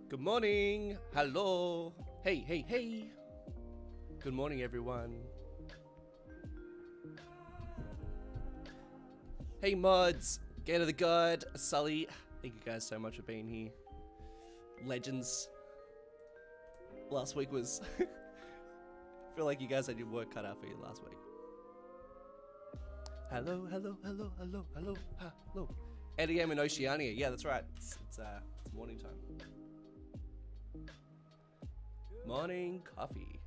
Good morning. Hello. Hey, hey, hey. Good morning, everyone. Hey, mods. Gator the God, Sully. Thank you guys so much for being here. Legends. Last week was... I feel like you guys had your work cut out for you last week. Hello, hello, hello, hello, hello, hello. 8 AM in Oceania. Yeah, that's right. It's morning time. Morning coffee.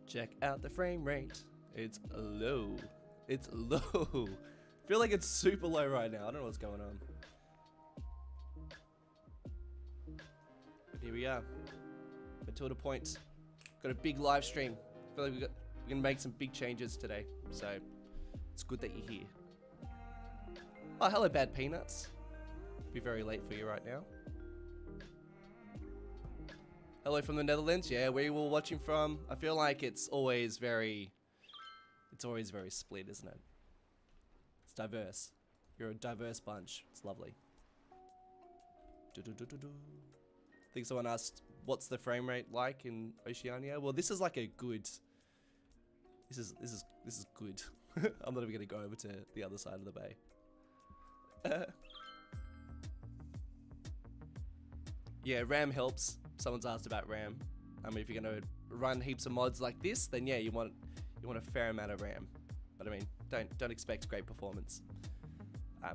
Check out the frame rate. It's low. It's low. I feel like it's super low right now. I don't know what's going on. But here we are. Matilda Point. Got a big live stream. I feel like we're gonna make some big changes today. So it's good that you're here. Oh, hello, Bad Peanuts. Be very late for you right now. Hello from the Netherlands. Yeah, where you were watching from. I feel like it's always very split, isn't it? It's diverse. You're a diverse bunch. It's lovely. I think someone asked, what's the frame rate like in Oceania? Well, this is like a good. This is good. I'm not even gonna go over to the other side of the bay. Yeah, RAM helps. Someone's asked about RAM. I mean, if you're gonna run heaps of mods like this, then yeah, you want a fair amount of RAM. But I mean, don't expect great performance,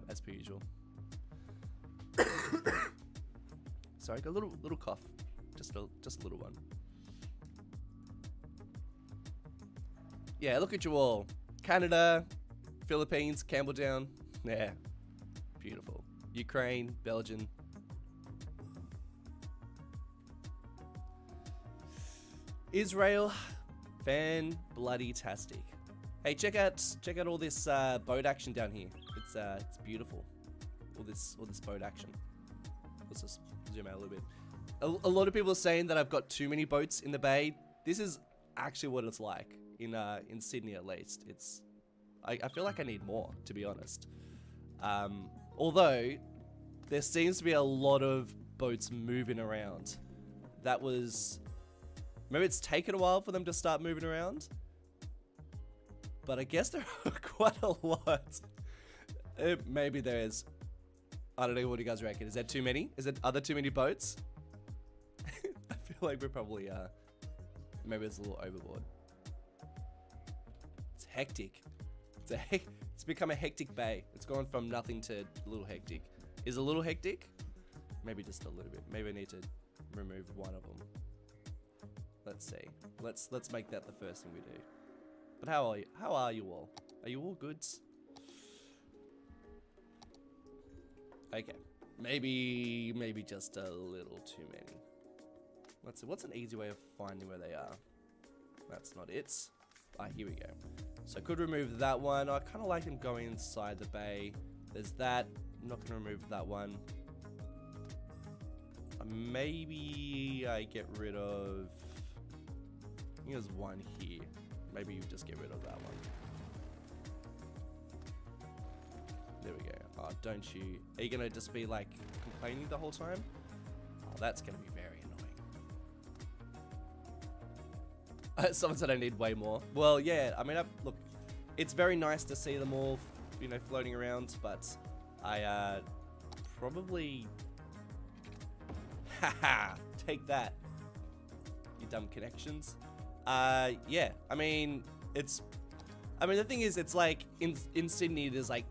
as per usual. Sorry, got a little cough, just a little one. Yeah, look at you all. Canada, Philippines, Campbelltown. Yeah, beautiful. Ukraine, Belgium. Israel, fan-bloody-tastic. Hey, check out all this boat action down here. It's beautiful. All this boat action. Let's just zoom out a little bit. A lot of people are saying that I've got too many boats in the bay. This is actually what it's like in Sydney, at least. I feel like I need more, to be honest. Although there seems to be a lot of boats moving around. That was. Maybe it's taken a while for them to start moving around, but I guess there are quite a lot. Maybe there is. I don't know what you guys reckon. Is there too many? Are there too many boats? I feel like we're probably, maybe it's a little overboard. It's hectic. It's become a hectic bay. It's gone from nothing to a little hectic. Is it a little hectic? Maybe just a little bit. Maybe I need to remove one of them. Let's see. Let's make that the first thing we do. But how are you? How are you all? Are you all good? Okay. Maybe just a little too many. Let's see. What's an easy way of finding where they are? That's not it. Ah, here we go. So I could remove that one. I kind of like them going inside the bay. There's that. I'm not going to remove that one. Maybe I get rid of... I think there's one here. Maybe you just get rid of that one. There we go. Oh, don't you... Are you going to just be like complaining the whole time? Oh, that's going to be very annoying. Someone said I need way more. Well, yeah. I mean, look, it's very nice to see them all, you know, floating around, but I probably haha take that, you dumb connections. Yeah, I mean the thing is, it's like in Sydney there's like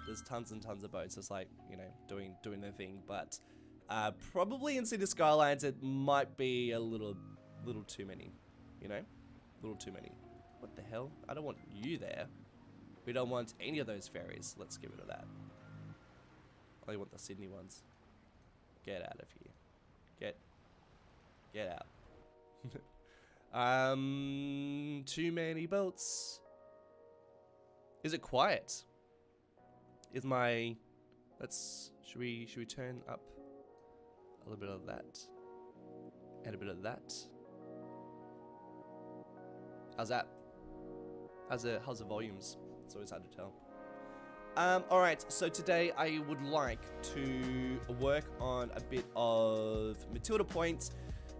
there's tons and tons of boats. It's like, you know, doing their thing, but probably in City Skylines it might be a little too many, you know, a little too many. What the hell? I don't want you there. We don't want any of those ferries. Let's get rid of that. I only want the Sydney ones. Get out of here. Get out. Too many boats. Is it quiet? Is my... Should we turn up a little bit of that? And a bit of that. How's that? How's the volumes? It's always hard to tell. Alright, so today I would like to work on a bit of Matilda points.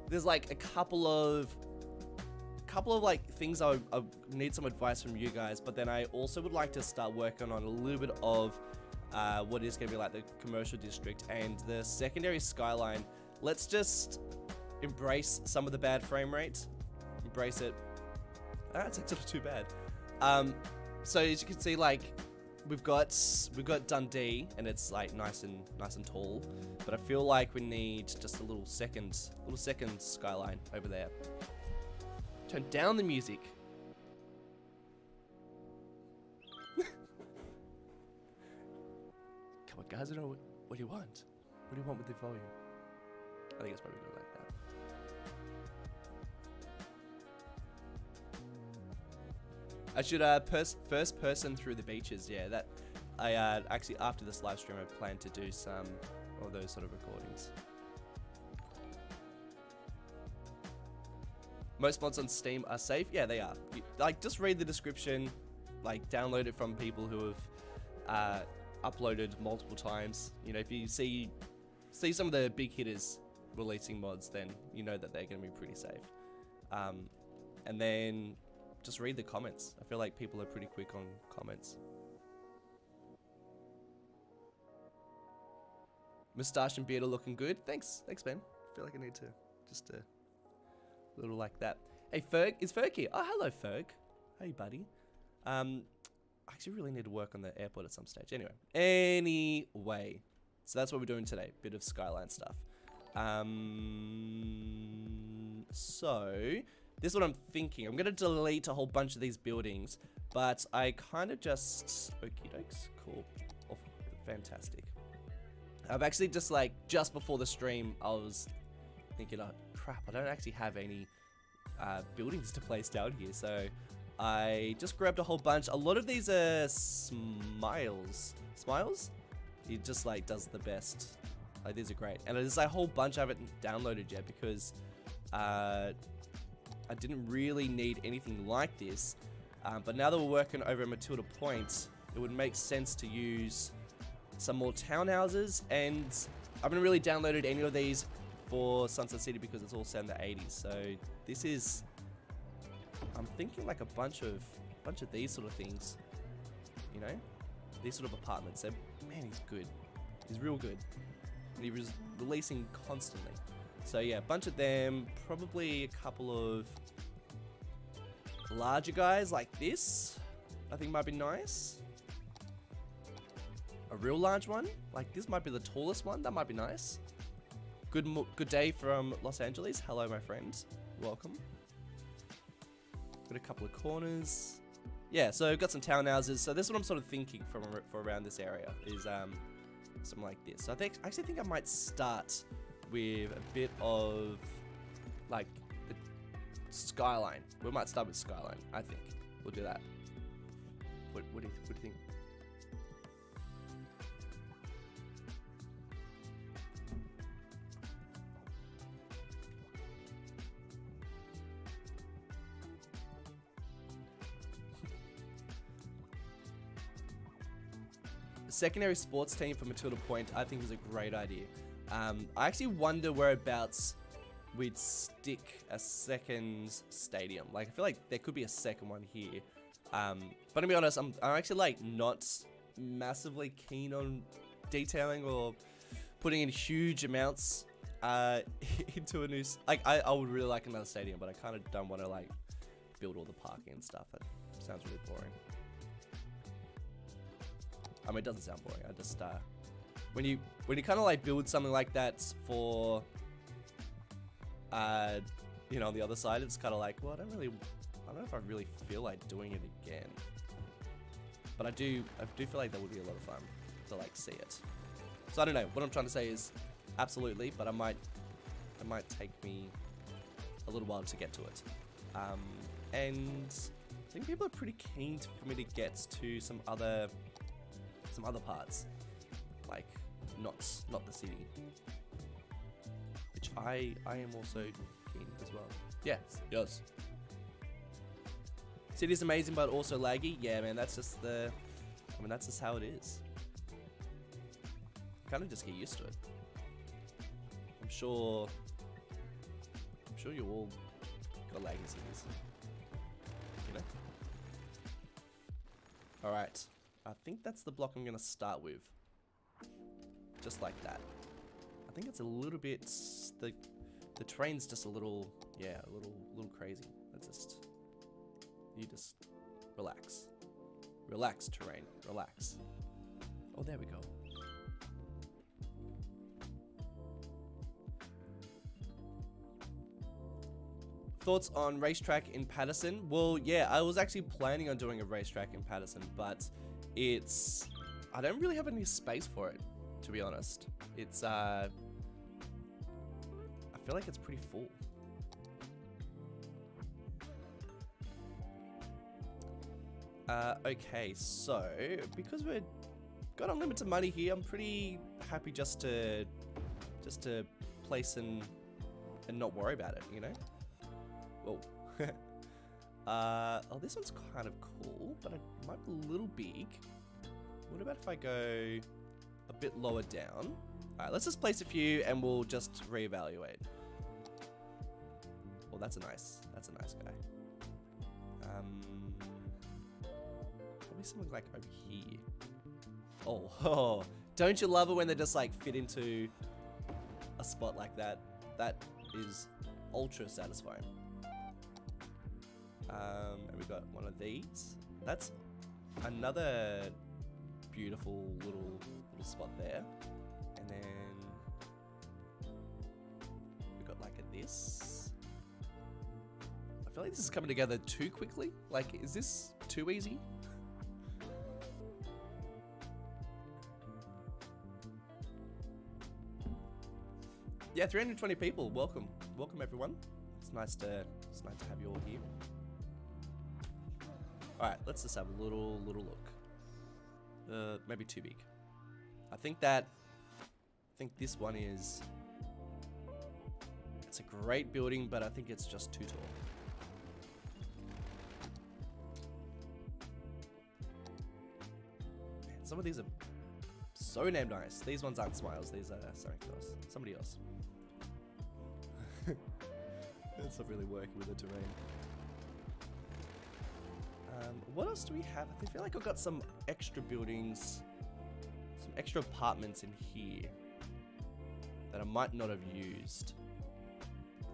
There's like a couple of like things I need some advice from you guys, but then I also would like to start working on a little bit of what is going to be like the commercial district and the secondary skyline. Let's just embrace some of the bad frame rate. Embrace it. That's actually not too bad. So as you can see, like we've got Dundee, and it's like nice and tall, but I feel like we need just a little second skyline over there. Turn down the music. Come on, guys. I don't know what do you want? What do you want with the volume? I think it's probably good like that. I should first person through the beaches. Yeah, that I actually after this live stream I plan to do some of those sort of recordings. Most mods on Steam are safe. Yeah, they are. Like, just read the description. Like, download it from people who have uploaded multiple times. You know, if you see some of the big hitters releasing mods, then you know that they're going to be pretty safe. And then just read the comments. I feel like people are pretty quick on comments. Moustache and beard are looking good. Thanks, Ben. I feel like I need to just little like that. Hey, Ferg, is Ferg here? Oh, hello, Ferg. Hey, buddy. I actually really need to work on the airport at some stage. Anyway, so that's what we're doing today. Bit of skyline stuff. So this is what I'm thinking. I'm gonna delete a whole bunch of these buildings, but I kind of just okie dokes. Cool. Oh, fantastic. I've actually just before the stream, I was thinking, oh crap, I don't actually have any buildings to place down here, so I just grabbed a whole bunch. A lot of these are smiles. He just like does the best. Like, these are great, and there's a whole bunch I haven't downloaded yet because I didn't really need anything like this. But now that we're working over at Matilda Point, it would make sense to use some more townhouses, and I haven't really downloaded any of these for Sunset City because it's all set in the 80s. So this is, I'm thinking like a bunch of these sort of things, you know, these sort of apartments. So, man, he's good. He's real good. And he's releasing constantly. So yeah, a bunch of them. Probably a couple of larger guys like this. I think might be nice. A real large one, like this might be the tallest one. That might be nice. Good day from Los Angeles. Hello, my friend. Welcome. Got a couple of corners. Yeah, so I've got some townhouses. So this is what I'm sort of thinking for around this area is something like this. So I actually think I might start with a bit of like the skyline. We might start with skyline. I think we'll do that. What do you think? Secondary sports team for Matilda Point, I think is a great idea. I actually wonder whereabouts we'd stick a second stadium. Like, I feel like there could be a second one here. But to be honest, I'm actually like not massively keen on detailing or putting in huge amounts into a new I would really like another stadium, but I kind of don't want to like build all the parking and stuff. It sounds really boring. I mean, it doesn't sound boring. I just when you kind of like build something like that for you know, on the other side, it's kind of like, well, I don't know if I really feel like doing it again. But I do feel like that would be a lot of fun to like see it. So I don't know. What I'm trying to say is absolutely, but it might take me a little while to get to it. And I think people are pretty keen for me to get to some other parts, like not the city, which I am also keen as well. Yes. City's amazing, but also laggy. Yeah, man, that's just that's just how it is. Kind of just get used to it. I'm sure you all got laggy cities, you know? All right, I think that's the block I'm gonna start with. Just like that. I think it's a little bit, the terrain's just a little, yeah, a little crazy. You just relax. Relax, terrain, relax. Oh, there we go. Thoughts on racetrack in Patterson? Well, yeah, I was actually planning on doing a racetrack in Patterson, but I don't really have any space for it, to be honest. I feel like it's pretty full. Okay, so because we've got unlimited money here, I'm pretty happy just to place and not worry about it, you know? Whoa. Oh, this one's kind of cool, but it might be a little big. What about if I go a bit lower down? Alright, let's just place a few and we'll just reevaluate. Well, that's a nice guy. Probably something like over here. Oh, don't you love it when they just like fit into a spot like that? That is ultra satisfying. And we've got one of these. That's another beautiful little spot there. And then we've got like this. I feel like this is coming together too quickly. Like, is this too easy? Yeah, 320 people. Welcome everyone. It's nice to have you all here. All right, let's just have a little look. Maybe too big. I think this one is. It's a great building, but I think it's just too tall. Man, some of these are so damn nice. These ones aren't smiles. These are something else. Somebody else. It's not really working with the terrain. What else do we have? I feel like I've got some extra buildings, some extra apartments in here that I might not have used.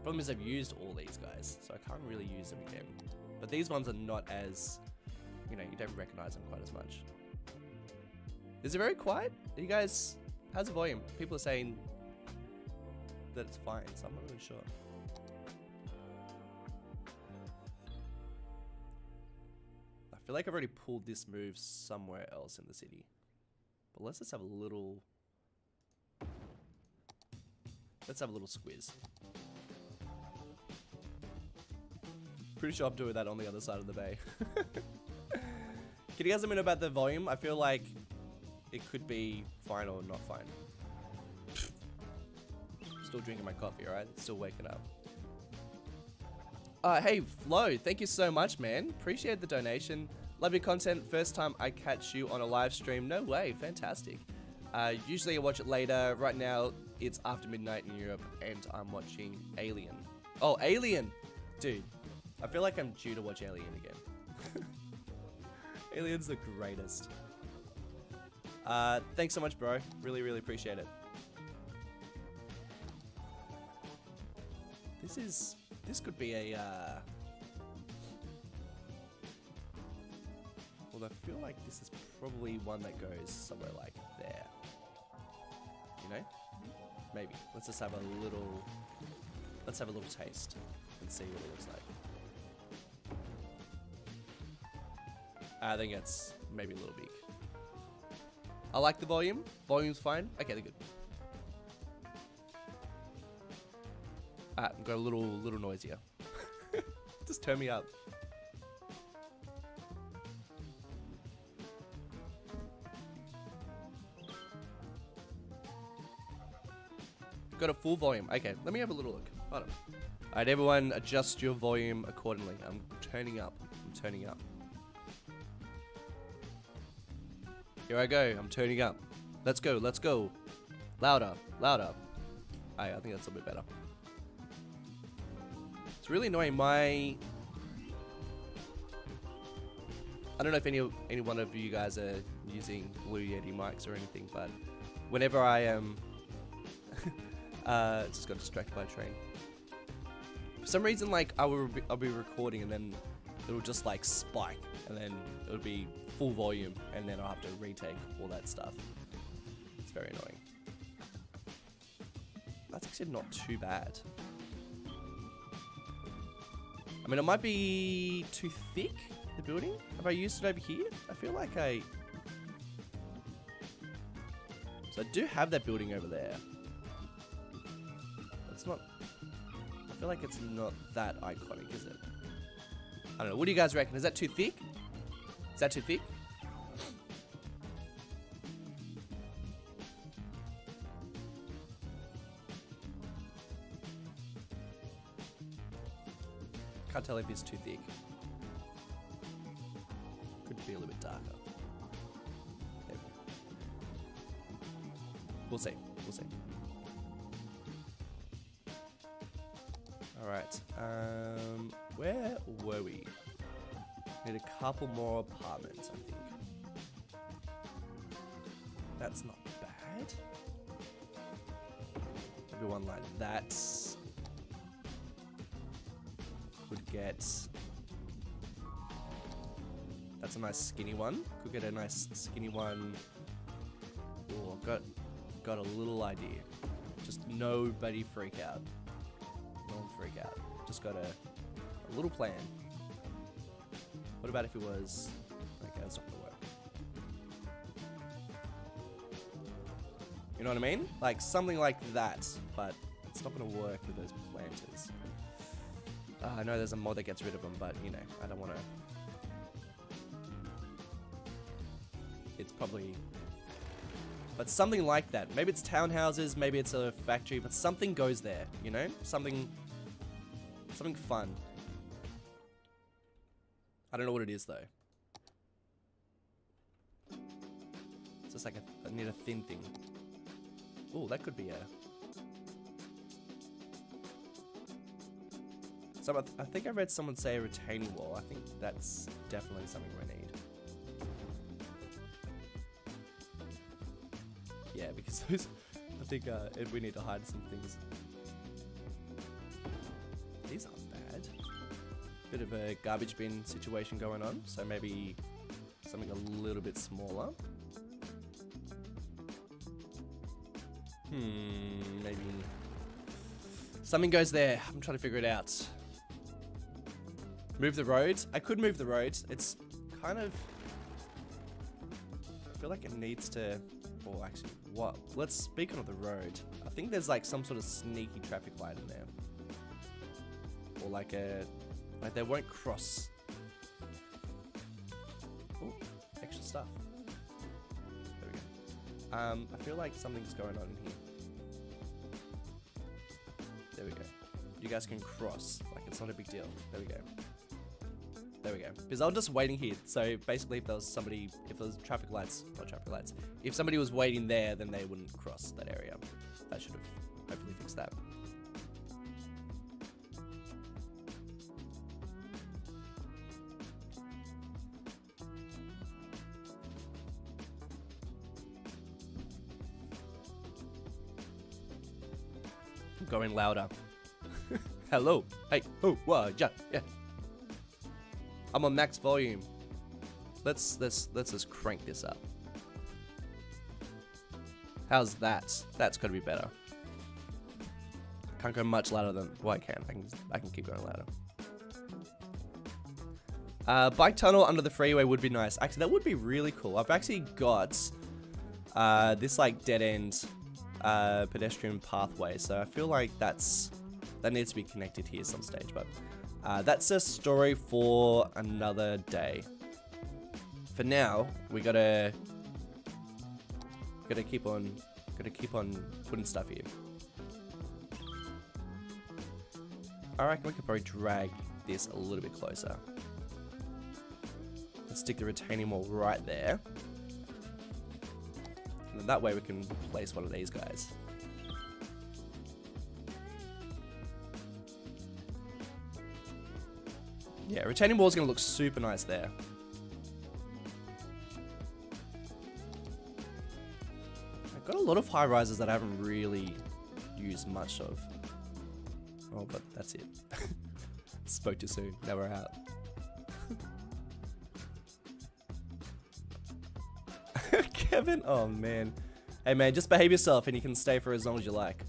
Problem is I've used all these guys, so I can't really use them again. But these ones are not as, you know, you don't recognize them quite as much. Is it very quiet? Are you guys, how's the volume? People are saying that it's fine, so I'm not really sure. I feel like I've already pulled this move somewhere else in the city. But let's just have a little... Let's have a little squiz. Pretty sure I'm doing that on the other side of the bay. Can you guys let me know about the volume? I feel like it could be fine or not fine. Still drinking my coffee, alright? Still waking up. Hey, Flo, thank you so much, man. Appreciate the donation. Love your content. First time I catch you on a live stream. No way. Fantastic. Usually I watch it later. Right now, it's after midnight in Europe, and I'm watching Alien. Oh, Alien! Dude, I feel like I'm due to watch Alien again. Alien's the greatest. Thanks so much, bro. Really, really appreciate it. This could be a, well, I feel like this is probably one that goes somewhere like there. You know? Maybe. Let's just have a little taste and see what it looks like. I think it's maybe a little big. I like the volume. Volume's fine. Okay, they're good. Got a little noisier. Just turn me up. Got a full volume. Okay, let me have a little look. Hold on. Alright, everyone, adjust your volume accordingly. I'm turning up. I'm turning up. Here I go. I'm turning up. Let's go. Let's go. Louder. Louder. I think that's a bit better. It's really annoying. I don't know if any one of you guys are using Blue Yeti mics or anything, but whenever I am... just got distracted by a train. For some reason, like, I'll be recording and then it'll just like spike and then it'll be full volume and then I'll have to retake all that stuff. It's very annoying. That's actually not too bad. I mean, it might be too thick, the building. Have I used it over here? I feel like I... So I do have that building over there. It's not... I feel like it's not that iconic, is it? I don't know. What do you guys reckon? Is that too thick? Is that too thick? Can't tell if it's too thick. Could be a little bit darker. There. We'll see. We'll see. Alright. Where were we? Need a couple more apartments, I think. That's not bad. Maybe one like that. Would get... That's a nice skinny one. Could get a nice skinny one. Oh, got a little idea. Just nobody freak out. No one freak out. Just got a little plan. What about if it was... Okay, that's not gonna work. You know what I mean? Like something like that, but it's not gonna work with those planters. I know there's a mod that gets rid of them, but you know, I don't wanna... It's probably... But something like that. Maybe it's townhouses, maybe it's a factory, but something goes there, you know? Something fun. I don't know what it is though. It's just like I need a thin thing. Oh, that could be a... So I think I read someone say a retaining wall. I think that's definitely something we need. Yeah, because those... I think we need to hide some things. These aren't bad. Bit of a garbage bin situation going on, so maybe something a little bit smaller. Maybe something goes there. I'm trying to figure it out. Move the road. I could move the road. It's kind of... I feel like it needs to... Or actually, what? Let's speak on the road. I think there's like some sort of sneaky traffic light in there. Or like a... Like they won't cross. Oh, extra stuff. There we go. I feel like something's going on in here. There we go. You guys can cross. Like it's not a big deal. There we go. There we go. Because I was just waiting here. So basically if there was somebody, if there was traffic lights, not traffic lights. If somebody was waiting there, then they wouldn't cross that area. That should have hopefully fixed that. Going louder. Hello. Hey. Oh. Whoa. Yeah. Yeah. I'm on max volume. Let's just crank this up. How's that? That's gotta be better. Can't go much louder than. Well, I can. I can keep going louder. Bike tunnel under the freeway would be nice. Actually, that would be really cool. I've actually got this like dead end pedestrian pathway, so I feel like that needs to be connected here some stage. But that's a story for another day. For now, we gotta keep on putting stuff here. I reckon we could probably drag this a little bit closer. Let's stick the retaining wall right there. And then that way we can place one of these guys. Yeah, retaining wall is going to look super nice there. I've got a lot of high rises that I haven't really used much of. Oh, but that's it. Spoke too soon. Now we're out. Kevin? Oh, man. Hey, man, just behave yourself and you can stay for as long as you like.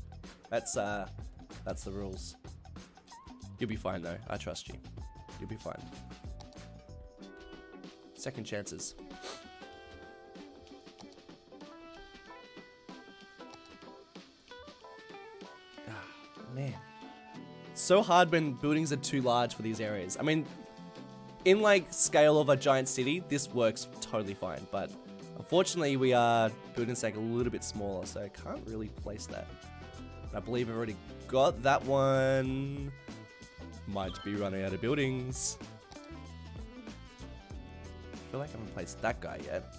That's the rules. You'll be fine, though. I trust you. You'll be fine. Second chances. Ah, man. It's so hard when buildings are too large for these areas. I mean, in like scale of a giant city, this works totally fine, but unfortunately we are building like a little bit smaller, so I can't really place that. And I believe I've already got that one. Might be running out of buildings. I feel like I haven't placed that guy yet.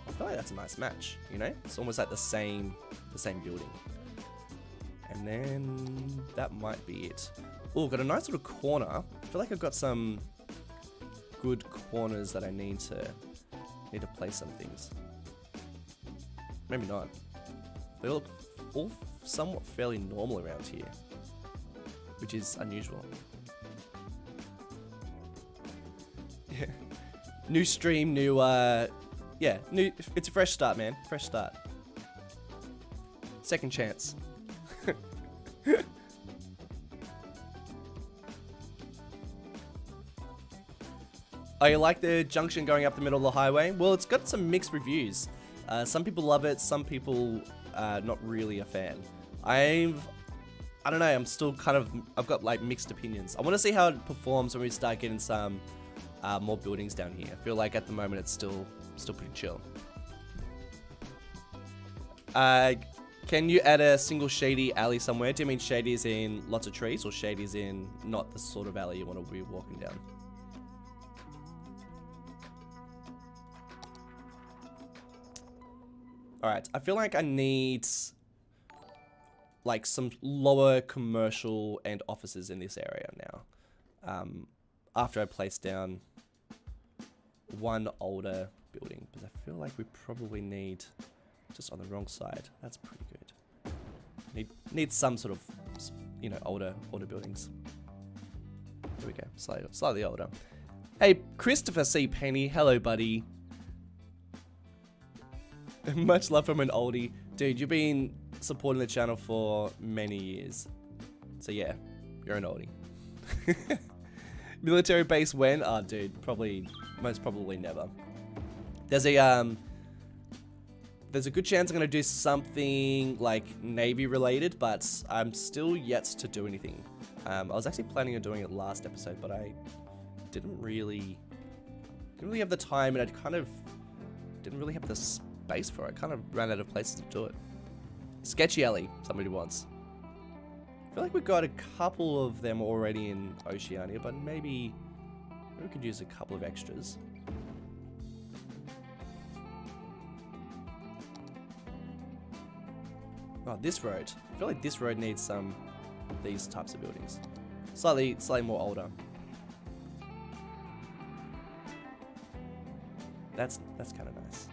I feel like that's a nice match, you know? It's almost like the same building. And then that might be it. Oh, got a nice little corner. I feel like I've got some good corners that I need to place some things. Maybe not. They look all somewhat fairly normal around here, which is unusual. Yeah. New stream, new it's a fresh start, man. Fresh start. Second chance. Oh, you like the junction going up the middle of the highway? Well, it's got some mixed reviews. Some people love it, some people not really a fan. I don't know, I'm still kind of, I've got like mixed opinions. I want to see how it performs when we start getting some more buildings down here. I feel like at the moment it's still pretty chill. Can you add a single shady alley somewhere? Do you mean shady is in lots of trees, or shady is in not the sort of alley you want to be walking down? Alright, I feel like I need like some lower commercial and offices in this area now. After I place down one older building, but I feel like we probably need just on the wrong side. That's pretty good. Need some sort of, you know, older buildings. There we go, slightly older. Hey, Christopher C. Penny, hello, buddy. Much love from an oldie. Dude, you've been supporting the channel for many years. So yeah, you're an oldie. Military base when? Oh, dude, most probably never. There's a good chance I'm going to do something like Navy related, but I'm still yet to do anything. I was actually planning on doing it last episode, but I didn't really have the time, and I kind of didn't really have the space for it. I kind of ran out of places to do it. Sketchy Alley, somebody wants. I feel like we've got a couple of them already in Oceania, but maybe we could use a couple of extras. Oh, this road. I feel like this road needs some of these types of buildings. Slightly more older. That's kind of nice.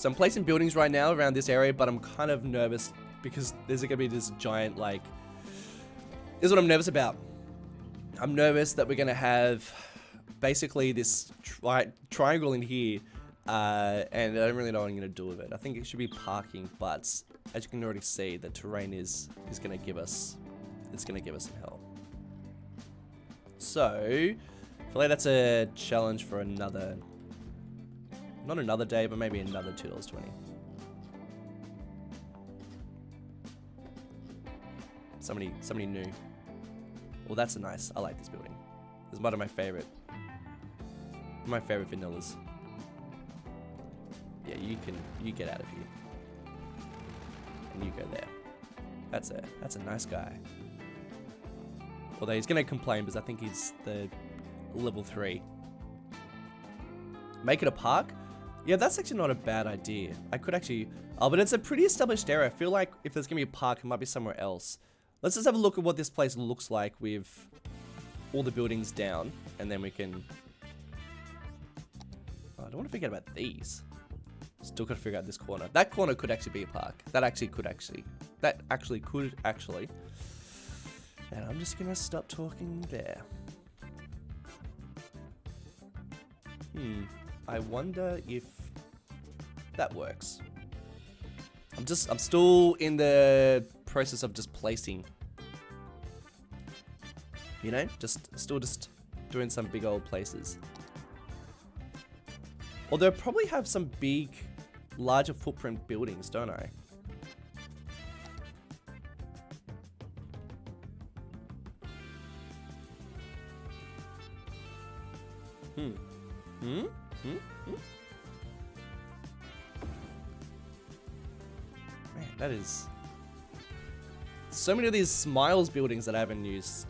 So I'm placing buildings right now around this area, but I'm kind of nervous because there's gonna be this giant, like, this is what I'm nervous about. I'm nervous that we're gonna have basically this triangle in here, and I don't really know what I'm gonna do with it. I think it should be parking, but as you can already see, the terrain is gonna give us, it's gonna give us some hell. So, I feel like that's a challenge for another, not another day, but maybe another $2.20. Somebody new. Well, that's nice. I like this building. This is one of my favorite vanillas. Yeah, you get out of here. And you go there. That's a nice guy. Although he's gonna complain because I think he's the level 3. Make it a park? Yeah, that's actually not a bad idea. I could actually, oh, but it's a pretty established area. I feel like if there's gonna be a park, it might be somewhere else. Let's just have a look at what this place looks like with all the buildings down, and then we can, oh, I don't want to forget about these. Still gotta figure out this corner. That corner could actually be a park. That actually could actually. And I'm just gonna stop talking there. I wonder if that works. I'm still in the process of just placing. You know, still doing some big old places. Although I probably have some big, larger footprint buildings, don't I? Man, that is so many of these Smiles buildings that I haven't used.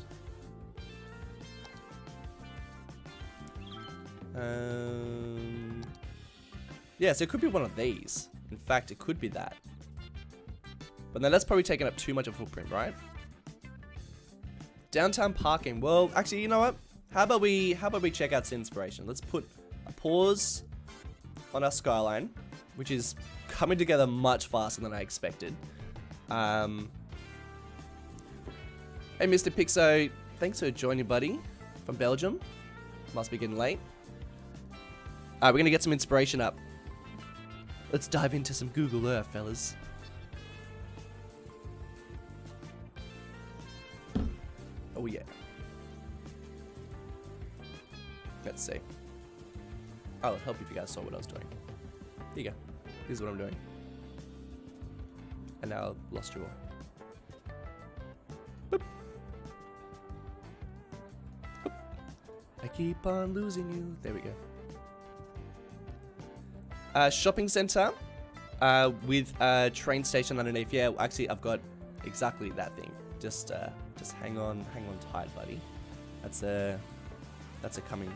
Yeah, so it could be one of these. In fact, it could be that. But then that's probably taking up too much of a footprint, right? Downtown parking. Well, actually, you know what? How about we check out some inspiration? Let's put a pause on our skyline, which is coming together much faster than I expected. Hey, Mr. Pixo, thanks for joining, buddy, from Belgium. Must be getting late. Alright, we're gonna get some inspiration up. Let's dive into some Google Earth, fellas. Oh yeah. Let's see. I'll help if you guys saw what I was doing. Here you go. This is what I'm doing. And now I've lost you all. Boop. Boop. I keep on losing you. There we go. Shopping center with a train station underneath. Yeah, actually, I've got exactly that thing. Just hang on tight, buddy. That's a coming.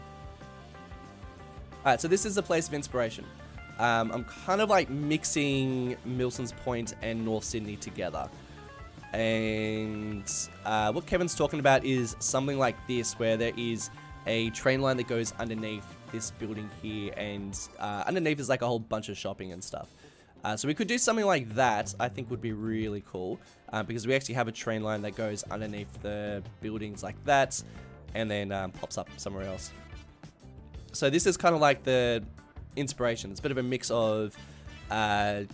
Alright, so this is the place of inspiration. I'm kind of like mixing Milson's Point and North Sydney together. And what Kevin's talking about is something like this, where there is a train line that goes underneath this building here, and underneath is like a whole bunch of shopping and stuff. So we could do something like that. I think would be really cool, because we actually have a train line that goes underneath the buildings like that, and then pops up somewhere else. So this is kind of like the inspiration. It's a bit of a mix of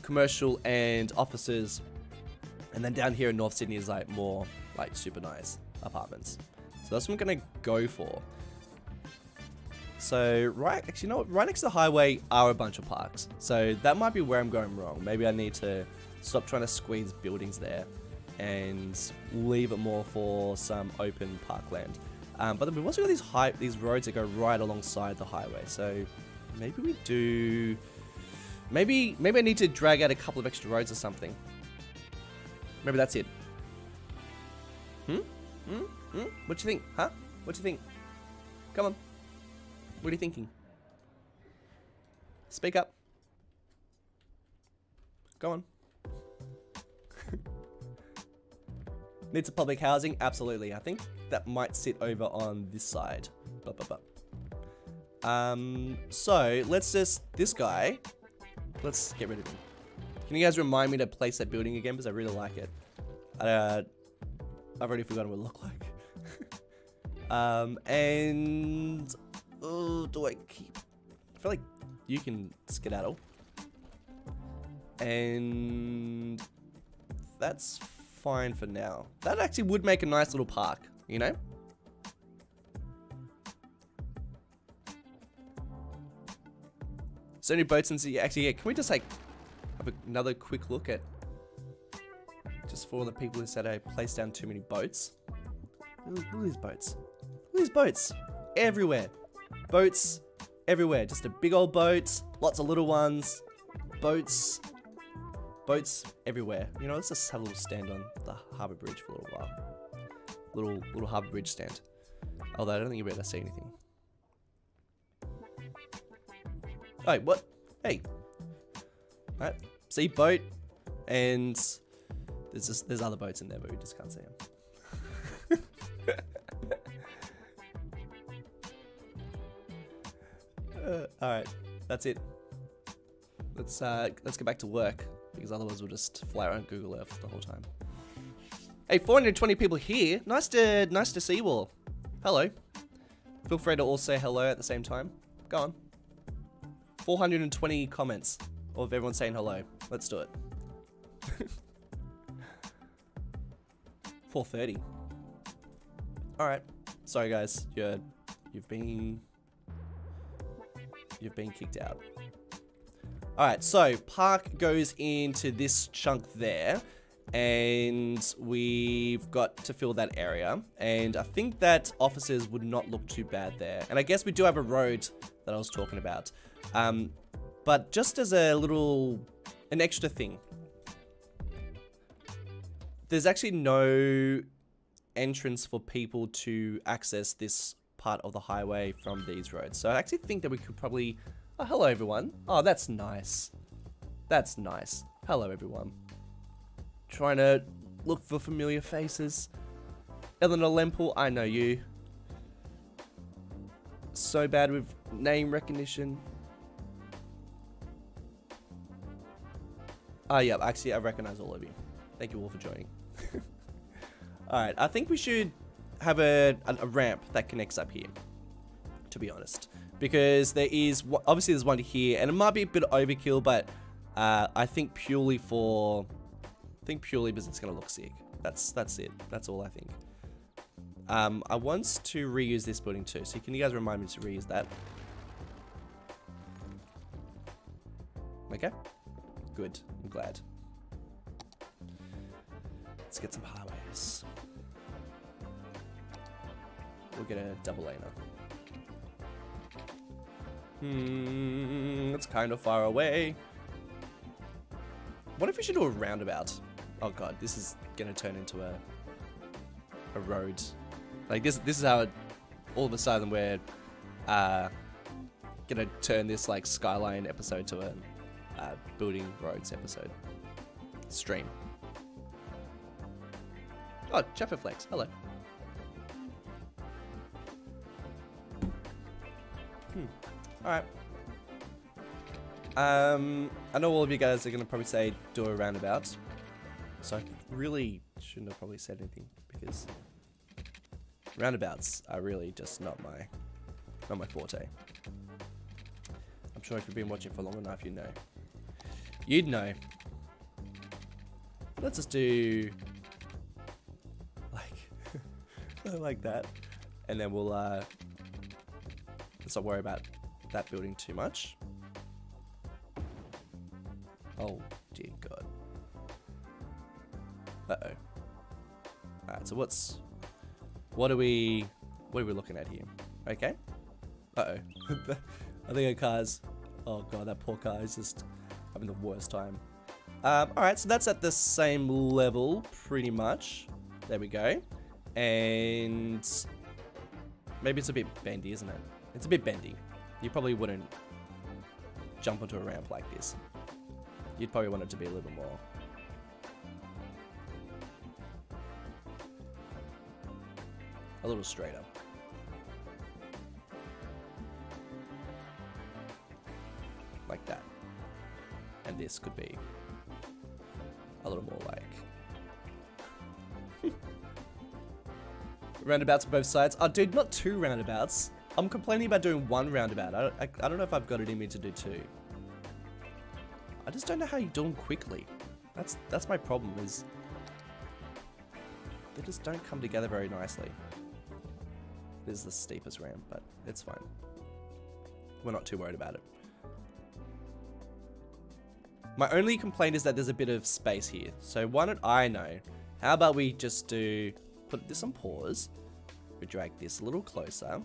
commercial and offices, and then down here in North Sydney is like more like super nice apartments. So that's what I'm gonna go for. So actually, you know what? Right next to the highway are a bunch of parks. So that might be where I'm going wrong. Maybe I need to stop trying to squeeze buildings there and leave it more for some open parkland. But then we've also got these roads that go right alongside the highway. So maybe we do. Maybe I need to drag out a couple of extra roads or something. Maybe that's it. What do you think? Huh? What do you think? Come on. What are you thinking? Speak up. Go on. Needs a public housing? Absolutely. I think that might sit over on this side. So let's just, this guy, Let's get rid of him. Can you guys remind me to place that building again? Because I really like it. I've already forgotten what it looked like. And... Oh, do I keep... I feel like you can skedaddle. And... That's fine for now. That actually would make a nice little park, you know? So many boats and actually, yeah, can we just like have another quick look at just for the people who said I placed down too many boats. Look at these boats. Look at these boats. Everywhere. Boats everywhere. Just a big old boat. Lots of little ones. Boats. Boats everywhere. You know, let's just have a little stand on the harbour bridge for a little while. Little harbour bridge stand. Although I don't think you'll be able to see anything. Oh, what? Hey. Alright. See boat. And there's other boats in there, but we just can't see them. Alright. That's it. Let's get back to work. Because otherwise we'll just fly around Google Earth the whole time. Hey, 420 people here. Nice to see you all. Hello. Feel free to all say hello at the same time. Go on. 420 comments of everyone saying hello. Let's do it. 430. All right. Sorry guys, you've been kicked out. All right. So park goes into this chunk there, and we've got to fill that area. And I think that offices would not look too bad there. And I guess we do have a road that I was talking about. But just as an extra thing, there's actually no entrance for people to access this part of the highway from these roads. So I actually think that we could probably... Oh, hello everyone. Oh, that's nice. That's nice. Hello everyone. Trying to look for familiar faces. Eleanor Lempel, I know you. So bad with name recognition. Yeah, actually I recognize all of you. Thank you all for joining. Alright, I think we should have a ramp that connects up here, to be honest. Because there is, obviously there's one here, and it might be a bit overkill, but I think purely because it's going to look sick. That's it. That's all I think. I want to reuse this building too, so can you guys remind me to reuse that? Okay. Good. I'm glad. Let's get some highways. We'll get a double laner. It's kind of far away. What if we should do a roundabout? Oh god, this is gonna turn into a road. Like this is how all of a sudden we're gonna turn this like Skyline episode to a building roads episode. Stream. Oh, Flex, hello. Alright. I know all of you guys are going to probably say do a roundabout. So I really shouldn't have probably said anything, because roundabouts are really just not my forte. I'm sure if you've been watching for long enough, you know. You'd know. Let's just do like that, and then we'll let's not worry about that building too much. Oh dear god. Uh-oh. Alright, so what are we looking at here? Okay. Uh-oh. I think our car's, oh god, that poor car is just having the worst time. Alright, so that's at the same level, pretty much. There we go. And maybe it's a bit bendy, isn't it? It's a bit bendy. You probably wouldn't jump onto a ramp like this. You'd probably want it to be a little bit more. A little straighter. Like that. And this could be a little more like roundabouts on both sides. Oh, dude, not 2 roundabouts. I'm complaining about doing 1 roundabout. I don't know if I've got it in me to do 2. I just don't know how you do them quickly. That's my problem, is they just don't come together very nicely. This is the steepest ramp, but it's fine. We're not too worried about it. My only complaint is that there's a bit of space here. So why don't I know? How about we just put this on pause. We drag this a little closer.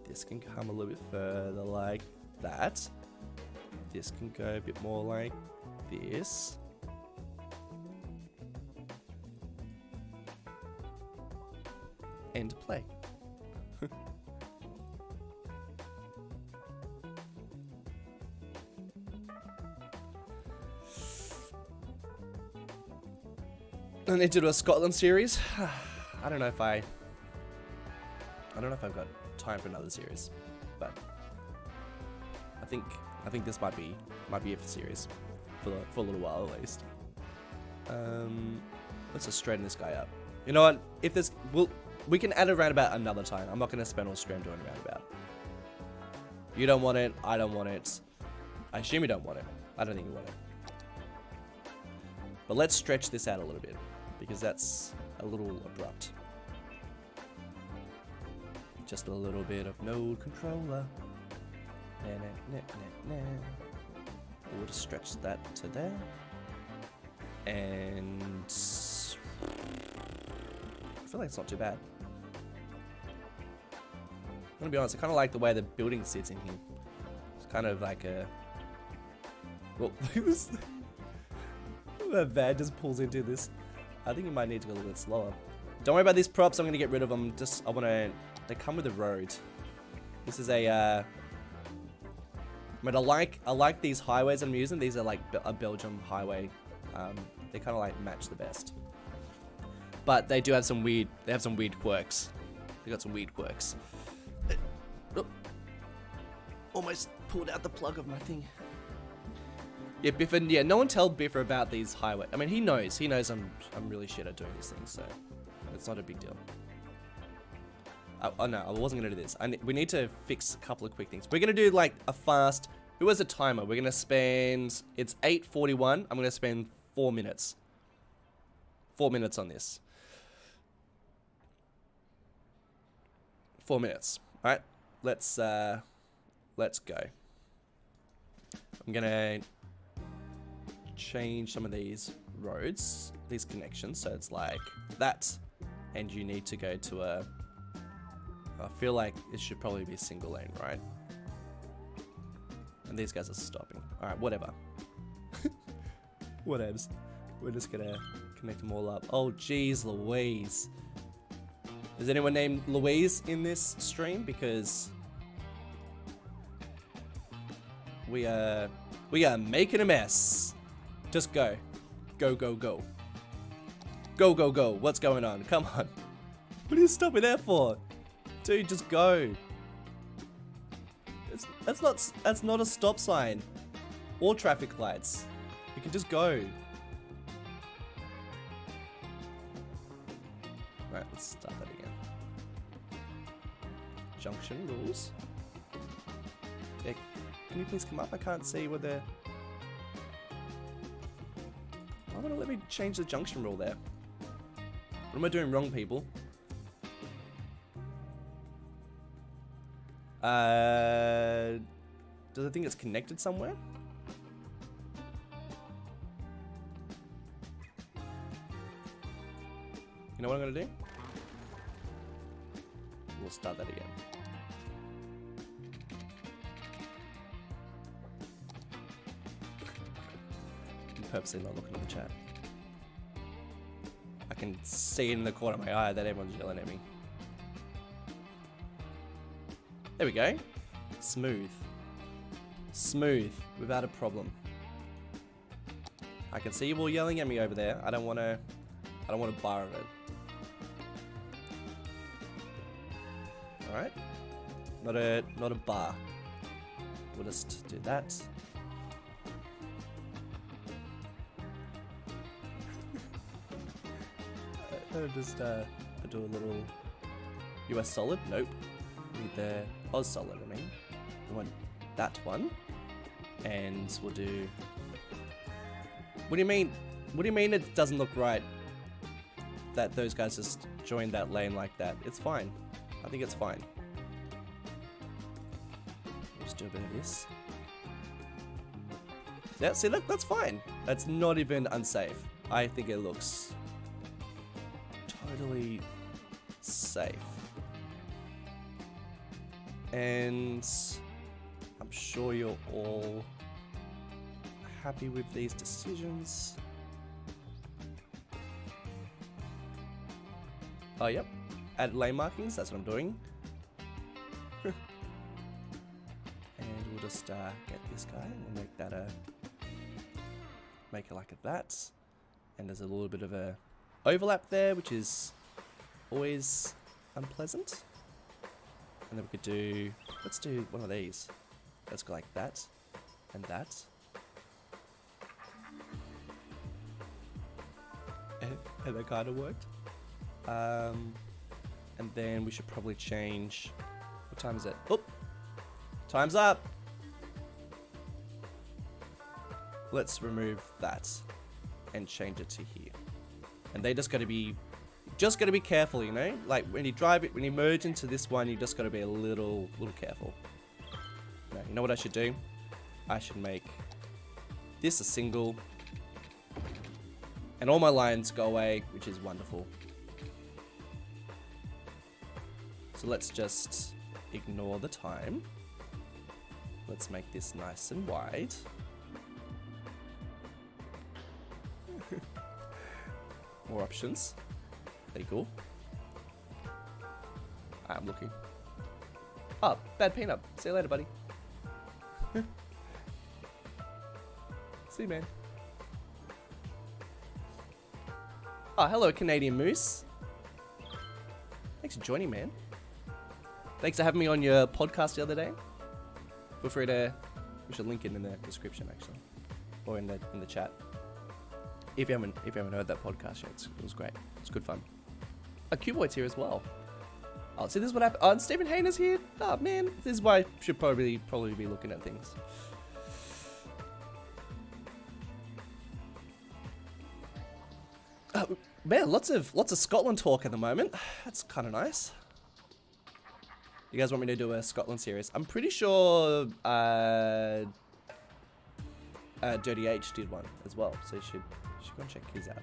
This can come a little bit further like that. This can go a bit more like this. End play. I need to do a Scotland series. I don't know if I've got time for another series, but I think this might be it for series for a little while at least. Let's just straighten this guy up. You know what? If this we can add a roundabout another time. I'm not going to spend all stream doing a roundabout. You don't want it. I don't want it. I assume you don't want it. I don't think you want it. But let's stretch this out a little bit, because that's a little abrupt. Just a little bit of node controller. We'll just stretch that to there. And I feel like it's not too bad. I'm gonna be honest, I kind of like the way the building sits in here. It's kind of like a... Well, that van just pulls into this. I think you might need to go a little bit slower. Don't worry about these props, I'm gonna get rid of them. They come with the road. This is a, but I like these highways I'm using. These are like a Belgium highway. They kind of like match the best. But they do have some weird, quirks. They got some weird quirks. Oh, almost pulled out the plug of my thing. Yeah, Biffin, yeah, no one tell Biffer about these highway. I mean, he knows I'm really shit at doing these things, so it's not a big deal. Oh no, I wasn't gonna do this. We need to fix a couple of quick things. We're gonna do like a fast, who has a timer? We're gonna spend, it's 8:41. I'm gonna spend 4 minutes. 4 minutes on this. 4 minutes, all right? Let's go. I'm gonna change some of these roads, these connections, so it's like that, and you need to go to a, I feel like it should probably be a single lane, right? And these guys are stopping. All right, whatever. Whatevs. We're just gonna connect them all up. Oh, geez, Louise. Is anyone named Louise in this stream? Because we are making a mess. Just go. Go, go, go. Go, go, go. What's going on? Come on. What are you stopping there for? Dude, just go. That's not a stop sign. Or traffic lights. You can just go. Right, let's start that again. Junction rules. Yeah, can you please come up? I can't see where they're... Why won't it let me change the junction rule there? What am I doing wrong, people? Does it think it's connected somewhere? You know what I'm gonna do? We'll start that again. I'm purposely not looking at the chat. I can see in the corner of my eye that everyone's yelling at me. There we go. Smooth. Smooth, without a problem. I can see you all yelling at me over there. I don't want to bar of it. Alright. Not a bar. We'll just do that. Just do a little US solid. Nope. Need the Oz solid. I mean, we want that one, and we'll do. What do you mean? What do you mean it doesn't look right? That those guys just joined that lane like that. It's fine. I think it's fine. We'll just do a bit of this. Yeah, see, that's fine. That's not even unsafe. I think it looks totally safe. And I'm sure you're all happy with these decisions. Oh, yep. Add lane markings, that's what I'm doing. And we'll just get this guy and we'll make that make it like that. And there's a little bit of a overlap there, which is always unpleasant. And then we could do, let's do one of these. Let's go like that and that. And that kind of worked. And then we should probably change, what time is it? Oh, time's up. Let's remove that and change it to here. And they just got to be careful, you know? Like when you drive it, when you merge into this one, you just got to be a little careful. No, you know what I should do? I should make this a single. And all my lines go away, which is wonderful. So let's just ignore the time. Let's make this nice and wide. More options. There you go. I'm looking. Oh, bad peanut. See you later, buddy. See you, man. Oh, hello, Canadian Moose. Thanks for joining, man. Thanks for having me on your podcast the other day. Feel free to, we should link it in the description actually, or in the chat. If you haven't heard that podcast yet, it was great. It's good fun. Q-Boy's here as well. Oh, so this is what happened. Oh, and Stephen Hayner's here. Oh man, this is why I should probably be looking at things. Man, lots of Scotland talk at the moment. That's kind of nice. You guys want me to do a Scotland series? I'm pretty sure Dirty H did one as well, so you should go and check his out.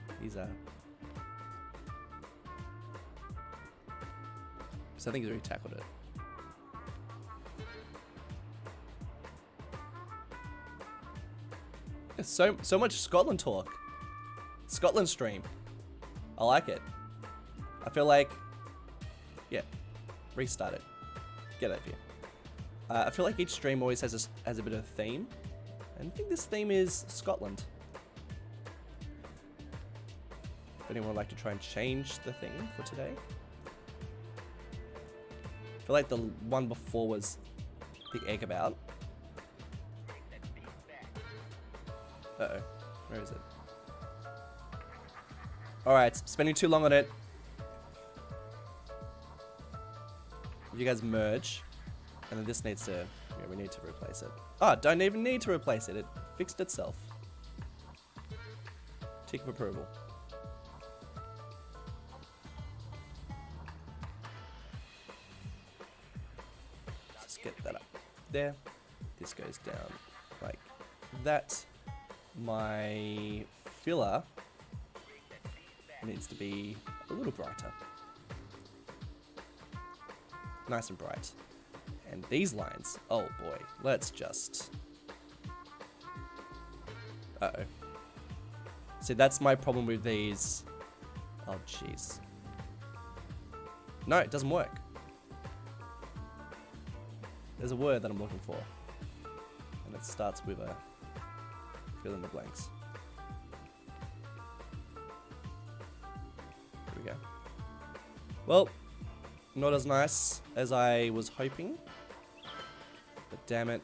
So I think he's already tackled it. There's so much Scotland talk. Scotland stream. I like it. I feel like, yeah, restart it. Get out of here. I feel like each stream always has a bit of a theme, and I think this theme is Scotland. If anyone would like to try and change the theme for today. I feel like the one before was the egg about. Uh-oh. Where is it? Alright, spending too long on it. You guys merge. And then this needs to... Yeah, we need to replace it. Oh, don't even need to replace it. It fixed itself. Tick of approval. Just get that up there. This goes down like that. My filler needs to be a little brighter. Nice and bright. And these lines, oh boy, let's just... Uh-oh. See, that's my problem with these. Oh, jeez. No, it doesn't work. There's a word that I'm looking for. And it starts with a... fill in the blanks. Here we go. Well, not as nice as I was hoping. But damn it,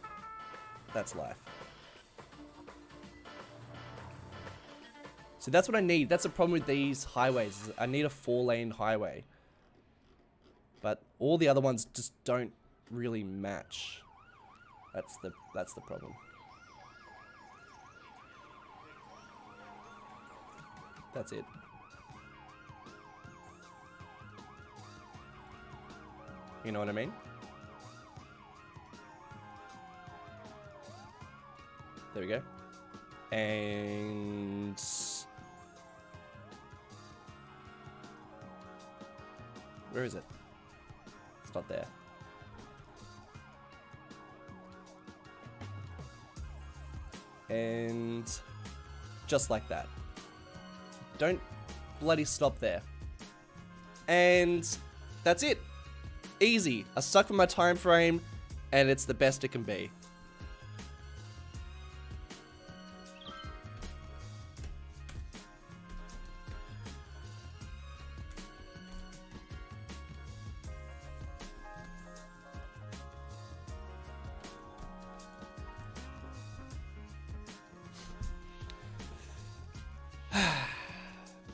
that's life. So that's what I need. That's the problem with these highways. Is I need a 4-lane highway. But all the other ones just don't really match. That's the problem. That's it. You know what I mean? There we go. And where is it? It's not there. And just like that. Don't bloody stop there. And that's it. Easy. I stuck with my time frame, and it's the best it can be.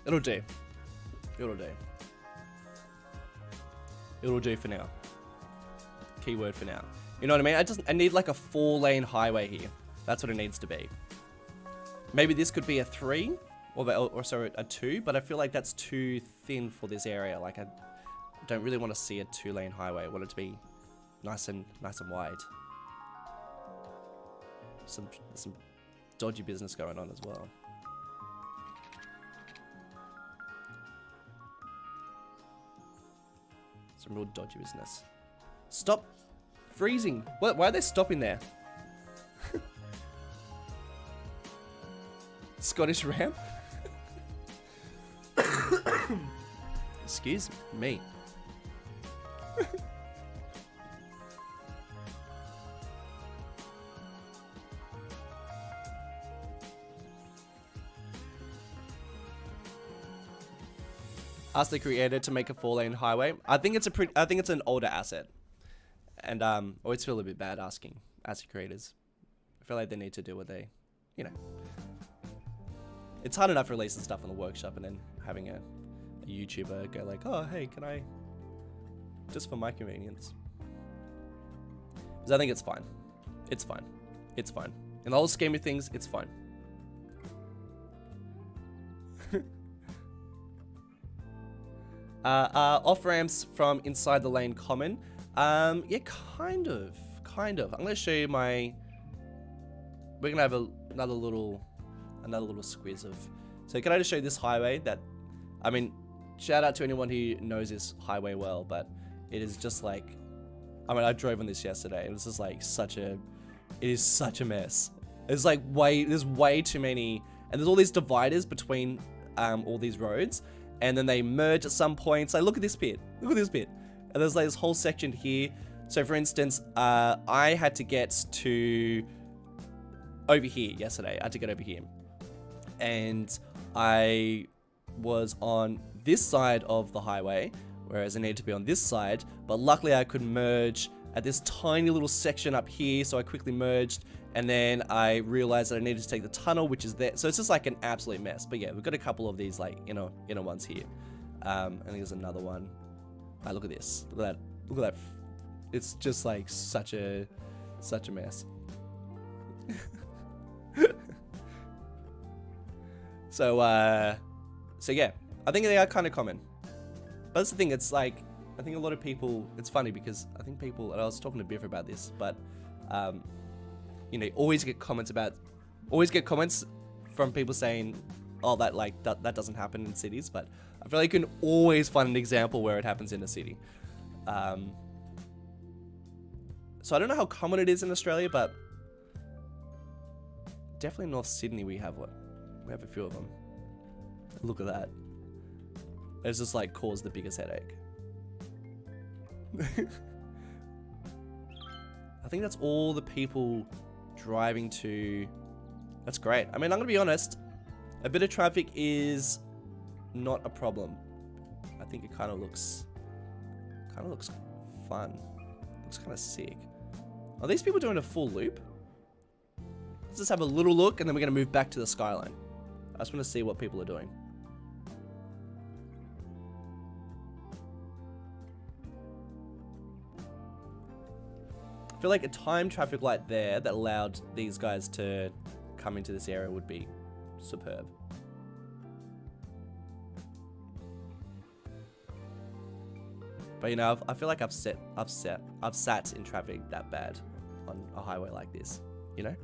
It'll do. It'll do. It'll do for now. Keyword for now. You know what I mean? I need like a 4-lane highway here. That's what it needs to be. Maybe this could be a 3 or sorry, a 2, but I feel like that's too thin for this area. Like I don't really want to see a 2-lane highway. I want it to be nice and wide. Some dodgy business going on as well. Some real dodgy business. Stop freezing. What? Why are they stopping there? Scottish ramp? Excuse me. Ask the creator to make a 4-lane highway. I think it's an older asset, and always feel a bit bad asking asset creators. I feel like they need to do what they, you know. It's hard enough releasing stuff on the workshop and then having a YouTuber go like, oh hey, can I, just for my convenience. Because I think it's fine. It's fine. It's fine. In the whole scheme of things, it's fine. Off ramps from inside the lane common. Yeah, kind of. I'm gonna show you my. We're gonna have another little squiz of. So can I just show you this highway? That, I mean, shout out to anyone who knows this highway well, but it is just like, I mean, I drove on this yesterday. It was just like it is such a mess. It's like there's way too many, and there's all these dividers between all these roads. And then they merge at some point. So look at this bit. Look at this bit. And there's like this whole section here. So for instance, I had to get to over here yesterday. I had to get over here. And I was on this side of the highway, whereas I needed to be on this side. But luckily I could merge at this tiny little section up here. So I quickly merged. And then I realized that I needed to take the tunnel, which is there. So it's just like an absolute mess. But yeah, we've got a couple of these like inner ones here. I think there's another one. Look at this. Look at that. Look at that. It's just like such a mess. So yeah, I think they are kind of common. But that's the thing. It's like, I think a lot of people, it's funny because I think people, and I was talking to Biff about this, but you know, always get comments from people saying, oh, that doesn't happen in cities, but I feel like you can always find an example where it happens in a city. So I don't know how common it is in Australia, but definitely in North Sydney we have one. We have a few of them. Look at that. It's just like caused the biggest headache. I think that's all the people driving to. That's great. I mean, I'm gonna be honest, a bit of traffic is not a problem. I think it kind of looks fun. Looks kind of sick. Are these people doing a full loop? Let's just have a little look and then we're gonna move back to the skyline. I just want to see what people are doing. I feel like a timed traffic light there that allowed these guys to come into this area would be superb. But you know, I feel like I've sat in traffic that bad on a highway like this, you know?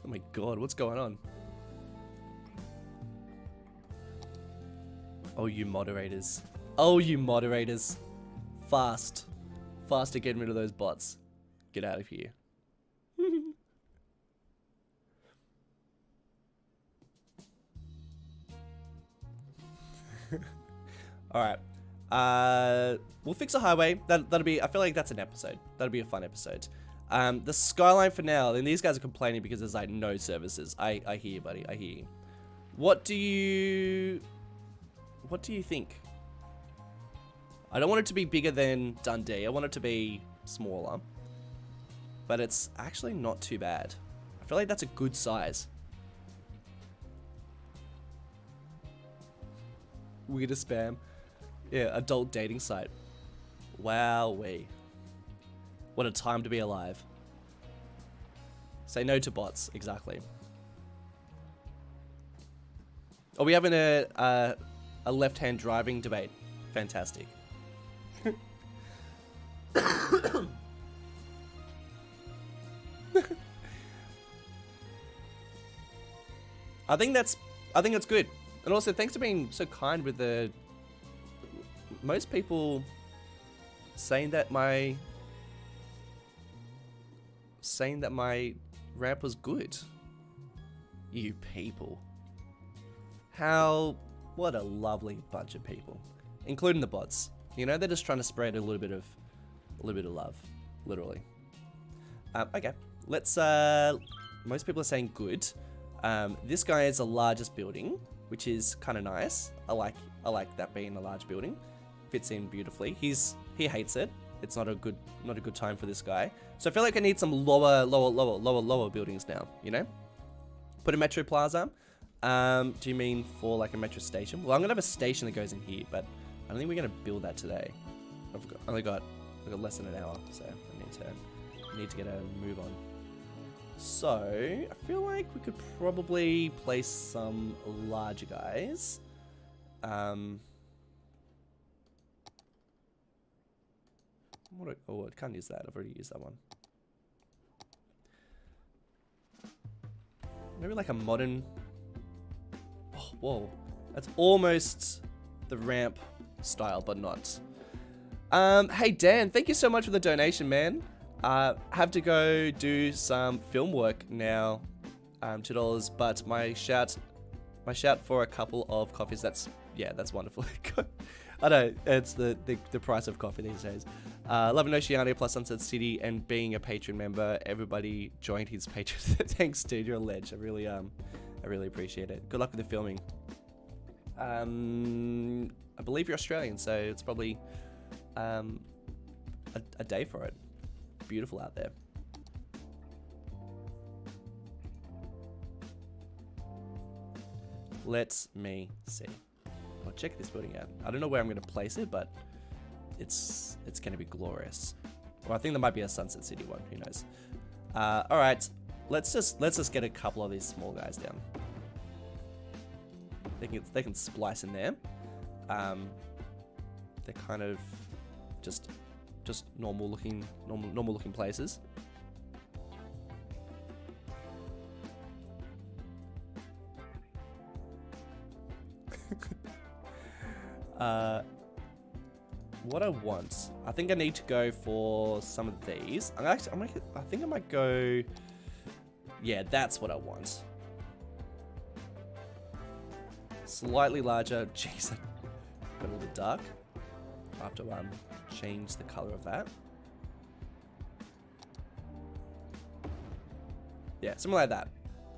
Oh my god, what's going on? Oh, you moderators. Oh, you moderators. Fast. Faster getting rid of those bots. Get out of here. Alright. We'll fix a highway. That'll be, I feel like that's an episode. That'll be a fun episode. The skyline for now, and these guys are complaining because there's like no services. I hear you, buddy. I hear you. What do you think? I don't want it to be bigger than Dundee. I want it to be smaller. But it's actually not too bad. I feel like that's a good size. Weird spam. Yeah, adult dating site. Wowee. What a time to be alive. Say no to bots, exactly. Are we having a left-hand driving debate? Fantastic. I think that's good. And also, thanks for being so kind with the... Most people saying that my ramp was good. You people. What a lovely bunch of people. Including the bots. You know, they're just trying to spread a little bit of love. Literally. Okay. Let's, most people are saying good. This guy is the largest building, which is kind of nice. I like that being a large building. Fits in beautifully. He hates it. It's not a good time for this guy. So I feel like I need some lower buildings now, you know? Put a metro plaza. Do you mean for like a metro station? Well, I'm gonna have a station that goes in here, but I don't think we're gonna build that today. I've got less than an hour, so I need to get a move on. So I feel like we could probably place some larger guys. Oh, I can't use that. I've already used that one. Maybe like a modern... Oh, whoa. That's almost the ramp style, but not. Hey, Dan, thank you so much for the donation, man. Have to go do some film work now. $2, but my shout for a couple of coffees. That's wonderful. I know, it's the price of coffee these days. Loving Oceania plus Sunset City and being a patron member. Everybody joined his patron. Thanks, dude. You're a ledge. I really appreciate it. Good luck with the filming. I believe you're Australian, so it's probably a day for it. Beautiful out there. Let me see. I'll check this building out. I don't know where I'm going to place it, but it's going to be glorious. Well, I think there might be a Sunset City one. Who knows? All right, let's just get a couple of these small guys down. They can splice in there. They're kind of just normal looking places. What I want, I think I need to go for some of these. I think I might go. Yeah, that's what I want. Slightly larger. Jeez, that got a little bit dark. I have to change the color of that. Yeah, something like that.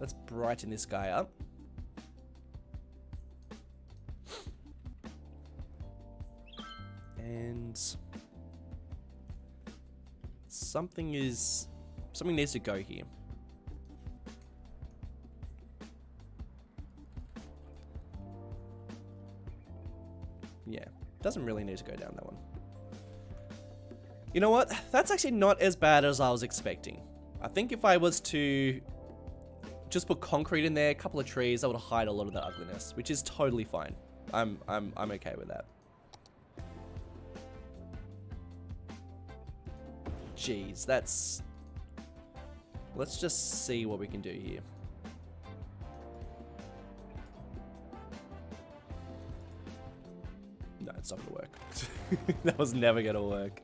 Let's brighten this guy up. And Something needs to go here. Yeah, doesn't really need to go down that one. You know what? That's actually not as bad as I was expecting. I think if I was to just put concrete in there, a couple of trees, that would hide a lot of the ugliness, which is totally fine. I'm okay with that. Jeez, that's... Let's just see what we can do here. No, it's not gonna work. That was never gonna work.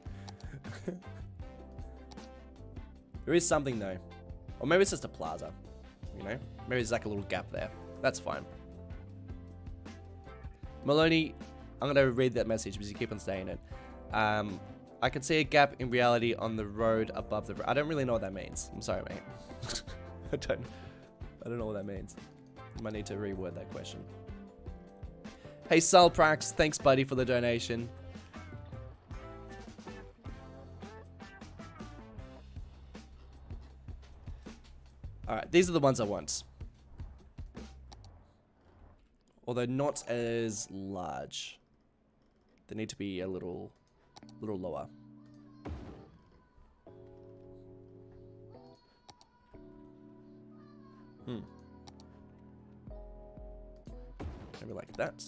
There is something though. Or maybe it's just a plaza. You know? Maybe there's like a little gap there. That's fine. Maloney, I'm gonna read that message because you keep on saying it. I can see a gap in reality on the road above the... I don't really know what that means. I'm sorry, mate. I don't know what that means. I might need to reword that question. Hey, Salprax, thanks, buddy, for the donation. Alright, these are the ones I want. Although not as large. They need to be a little lower. Maybe like that.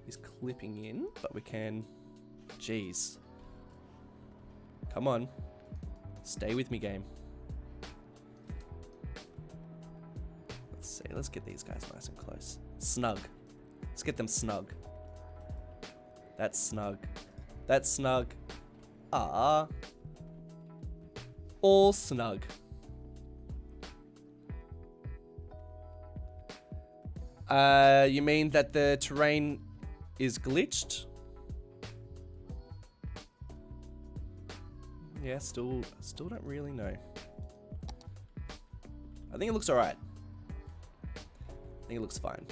He's clipping in, but we can... Jeez. Come on. Stay with me, game. Let's see. Let's get these guys nice and close. Snug. Let's get them snug. That's snug. That's snug. Ah. All snug. You mean that the terrain is glitched? Yeah, still don't really know. I think it looks alright. I think it looks fine.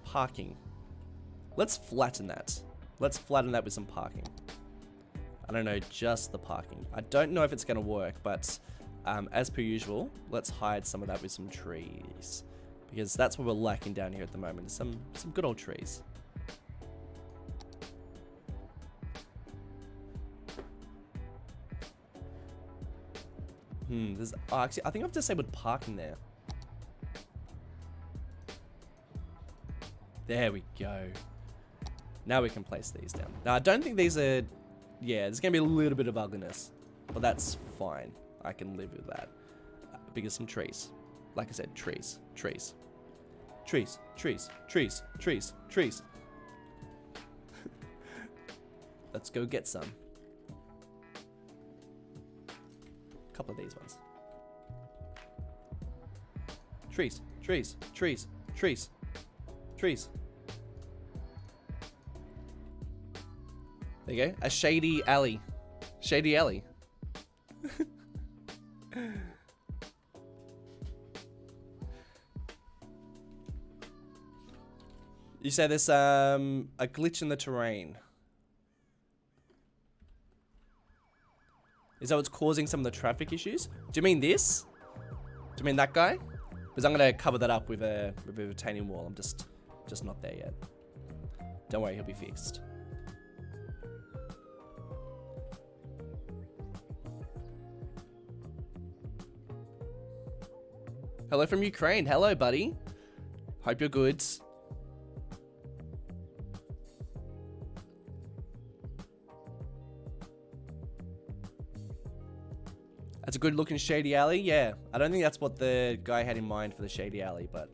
Parking. Let's flatten that. Let's flatten that with some parking. I don't know, just the parking. I don't know if it's gonna work, but as per usual, let's hide some of that with some trees. Because that's what we're lacking down here at the moment, is some good old trees. There's... Oh, actually, I think I've disabled parking there. There we go. Now we can place these down. Now, I don't think these are... Yeah, there's going to be a little bit of ugliness. But that's fine. I can live with that. Because some trees. Like I said, trees. Trees. Trees. Trees. Trees. Trees. Trees. Let's go get some. A couple of these ones. Trees. Trees. Trees. Trees. Trees. There you go. A shady alley. Shady alley. You say there's a glitch in the terrain. Is that what's causing some of the traffic issues? Do you mean this? Do you mean that guy? Because I'm gonna cover that up with a retaining wall. I'm just not there yet. Don't worry, he'll be fixed. Hello from Ukraine. Hello, buddy. Hope you're good. That's a good looking shady alley. Yeah, I don't think that's what the guy had in mind for the shady alley, but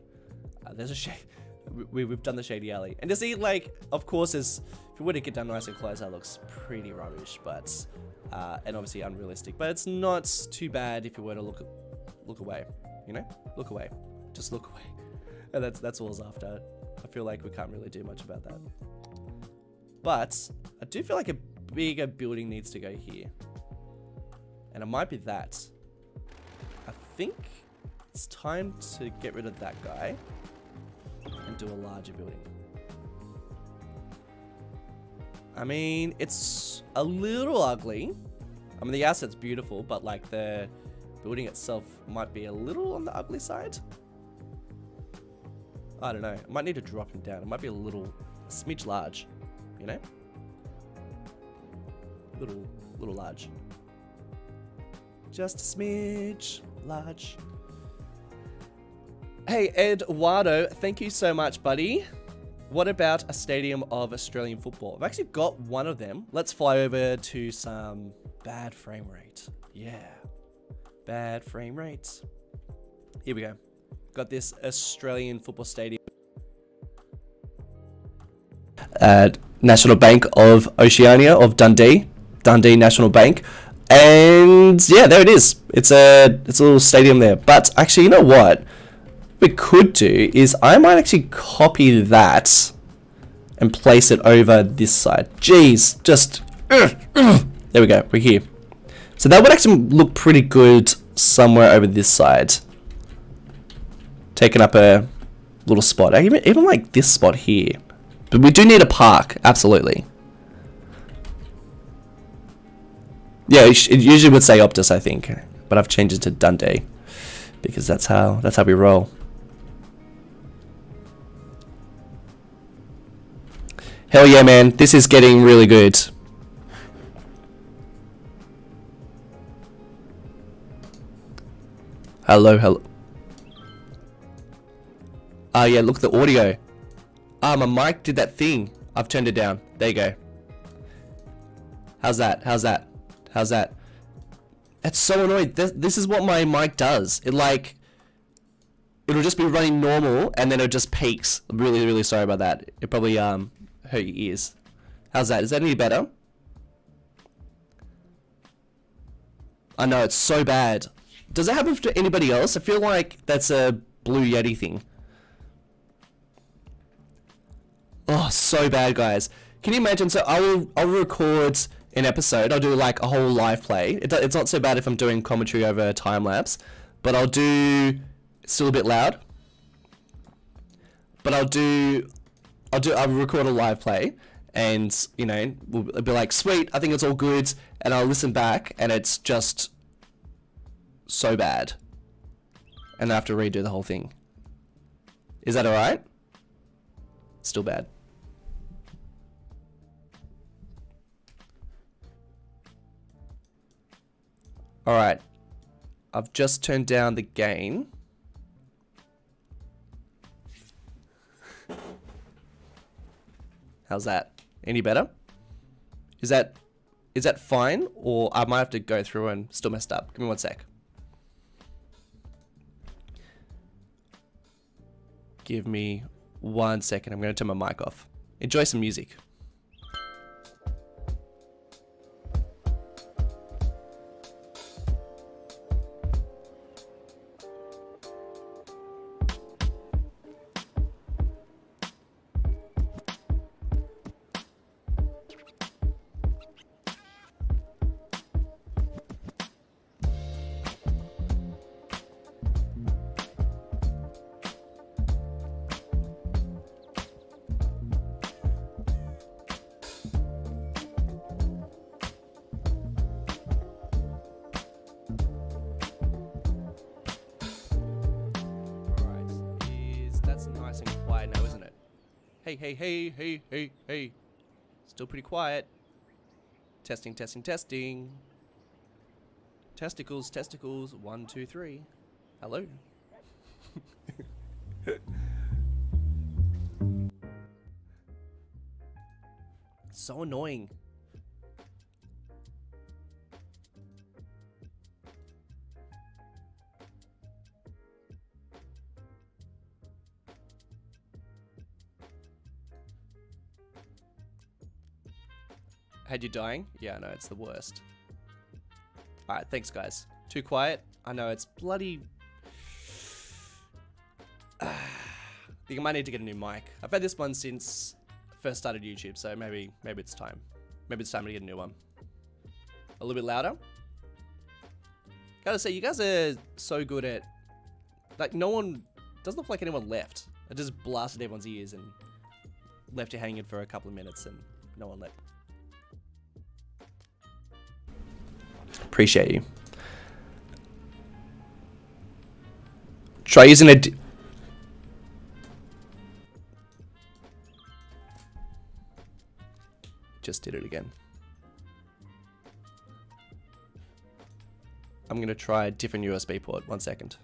there's a shady... We've done the shady alley. And to see, like, of course, if it were to get done nice and close, that looks pretty rubbish, but... and obviously unrealistic. But it's not too bad if you were to look away. You know? Look away. Just look away. And that's all I was after. I feel like we can't really do much about that. But I do feel like a bigger building needs to go here. And it might be that. I think it's time to get rid of that guy and do a larger building. I mean, it's a little ugly. I mean, the asset's beautiful, but like the building itself might be a little on the ugly side. I don't know. I might need to drop him down. It might be a smidge large, you know? Little large. Just a smidge large. Hey, Eduardo, thank you so much, buddy. What about a stadium of Australian football? I've actually got one of them. Let's fly over to some bad frame rate. Yeah. Bad frame rates. Here we go. Got this Australian football stadium. National Bank of Oceania, of Dundee National Bank. And yeah, there it is. It's a little stadium there. But actually, you know what we could do is I might actually copy that and place it over this side. Jeez, just there we go. We're here. So that would actually look pretty good somewhere over this side. Taking up a little spot. Even like this spot here. But we do need a park, absolutely. Yeah, it usually would say Optus, I think, but I've changed it to Dundee because that's how we roll. Hell yeah, man! This is getting really good. Hello. Yeah, look, the audio. My mic did that thing. I've turned it down. There you go. How's that? That's so annoying. This is what my mic does. It'll just be running normal and then it just peaks. I'm really sorry about that. It probably hurt your ears. How's that? Is that any better? I know, it's so bad. Does it happen to anybody else? I feel like that's a Blue Yeti thing. Oh, so bad, guys. Can you imagine? So I'll record an episode. I'll do like a whole live play. It's not so bad if I'm doing commentary over time lapse, but I'll do still a bit loud. But I'll record a live play, and you know we'll be like, sweet, I think it's all good, and I'll listen back, and it's just so bad, and I have to redo the whole thing. Is that alright? Still bad. Alright, I've just turned down the gain. How's that? Any better? Is that fine? Or I might have to go through and still messed up. Give me 1 sec. Give me 1 second. I'm going to turn my mic off. Enjoy some music. Hey. Still pretty quiet. Testing. Testicles. 1, 2, 3. Hello. So annoying. Had you dying? Yeah, I know, it's the worst. Alright, thanks guys. Too quiet? I know, it's bloody... I think I might need to get a new mic. I've had this one since I first started YouTube, so maybe it's time. Maybe it's time to get a new one. A little bit louder? Gotta say, you guys are so good at... Like, no one... Doesn't look like anyone left. I just blasted everyone's ears and left you hanging for a couple of minutes and no one left. Appreciate you. Try using a... Just did it again. I'm going to try a different USB port. 1 second.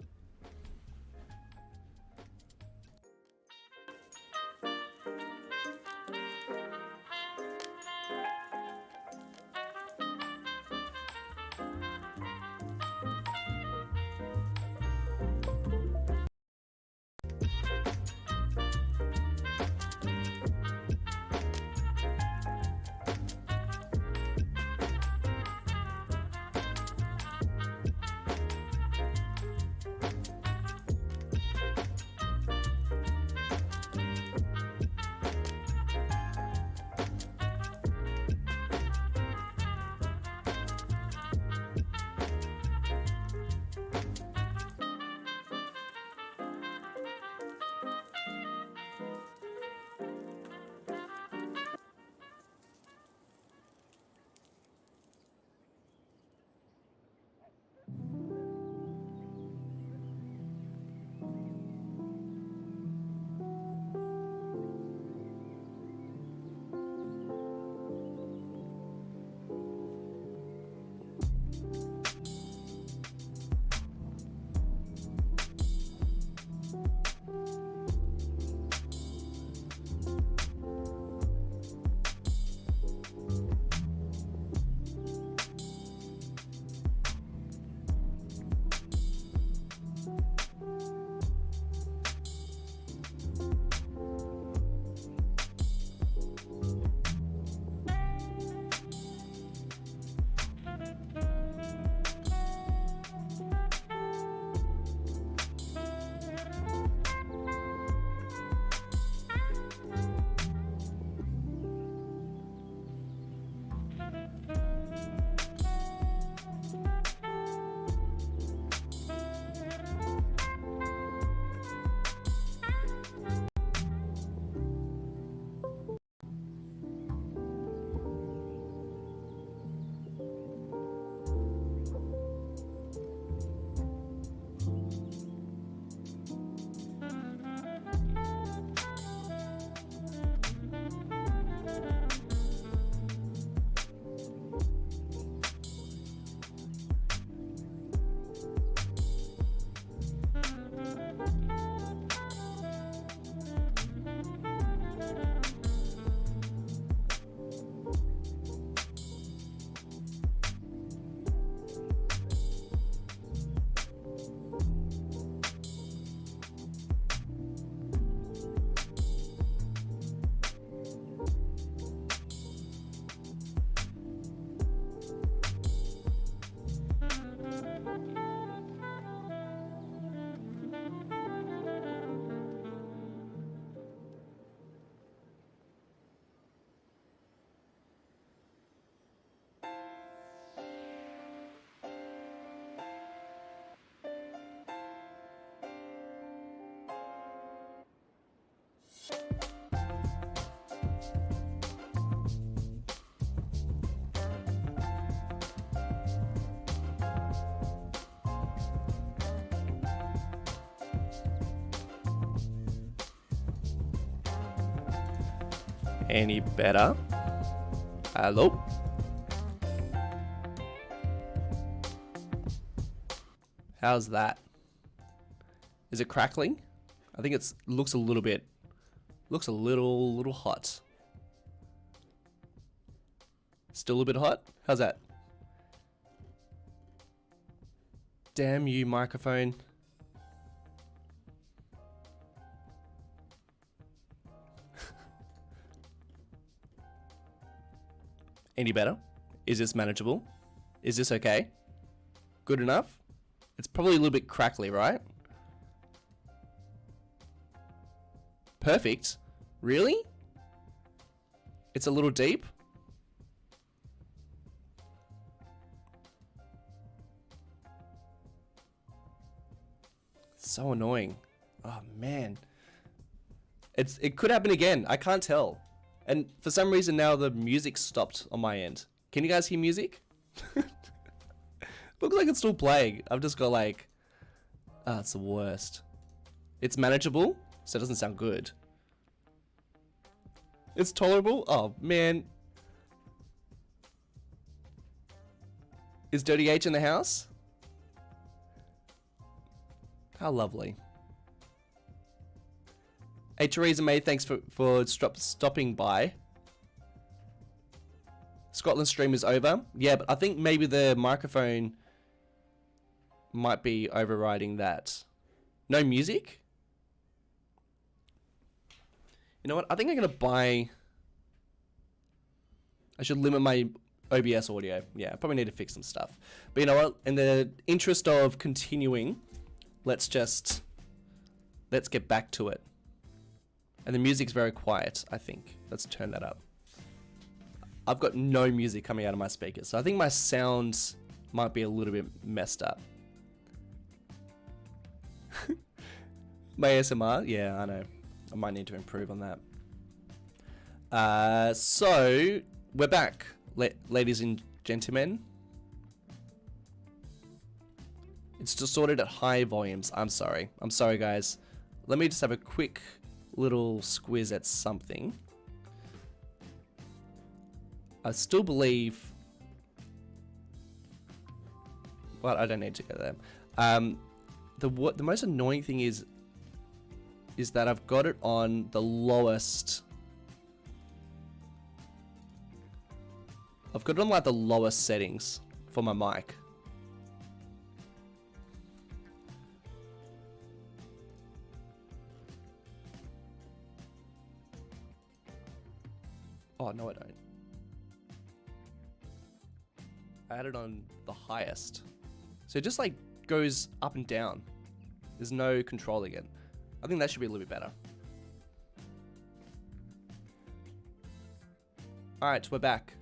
Any better? Hello? How's that? Is it crackling? I think it's looks a little hot. Still a bit hot? How's that? Damn you, microphone. Any better? Is this manageable? Is this okay? Good enough? It's probably a little bit crackly, right? Perfect? Really? It's a little deep? So annoying. Oh man. It could happen again. I can't tell. And for some reason now the music stopped on my end. Can you guys hear music? Looks like it's still playing. I've just got like... Ah, it's the worst. It's manageable, so it doesn't sound good. It's tolerable? Oh, man. Is Dirty H in the house? How lovely. Hey, Theresa May, thanks for stopping by. Scotland stream is over. Yeah, but I think maybe the microphone might be overriding that. No music? You know what? I think I'm going to buy... I should limit my OBS audio. Yeah, I probably need to fix some stuff. But you know what? In the interest of continuing, let's get back to it. And the music's very quiet, I think. Let's turn that up. I've got no music coming out of my speakers, so I think my sound might be a little bit messed up. My ASMR? Yeah, I know. I might need to improve on that. So, we're back, ladies and gentlemen. It's distorted at high volumes. I'm sorry. I'm sorry, guys. Let me just have a quick little squiz at something. I still believe... Well, I don't need to go there. The most annoying thing is that I've got it on the lowest... I've got it on like the lowest settings for my mic. Oh, no I don't. I had it on the highest. So it just like goes up and down. There's no controlling it. I think that should be a little bit better. Alright, we're back.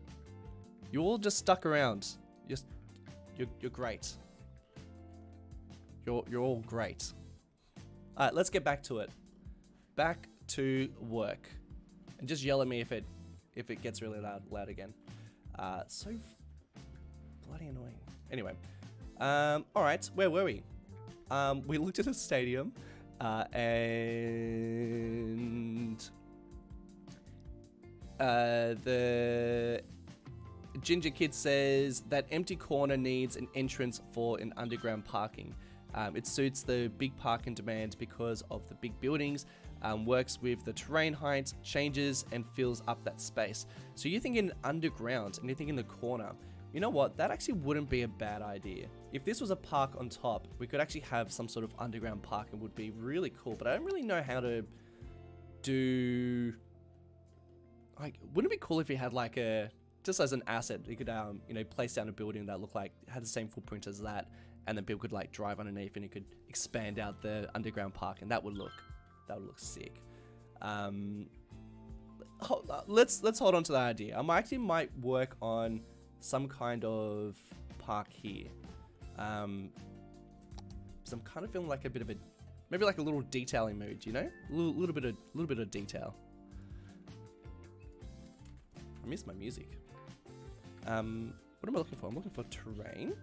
You all just stuck around. You're great. You're all great. Alright, let's get back to it. Back to work. And just yell at me if it gets really loud again. So bloody annoying. Anyway. Alright, where were we? We looked at a stadium, and the Ginger Kid says that empty corner needs an entrance for an underground parking. It suits the big parking demand because of the big buildings, works with the terrain height, changes and fills up that space. So you're thinking underground and you're thinking the corner. You know what? That actually wouldn't be a bad idea. If this was a park on top, we could actually have some sort of underground park and would be really cool. But I don't really know how to do... Like, wouldn't it be cool if you had like a... Just as an asset, you could, you know, place down a building that looked like, had the same footprint as that. And then people could like drive underneath and you could expand out the underground park. And that would look sick. Let's hold on to that idea. I actually might work on some kind of park here. So I'm kind of feeling like a bit of a, maybe like a little detailing mood, you know? A little bit of detail. I miss my music. What am I looking for? I'm looking for terrain.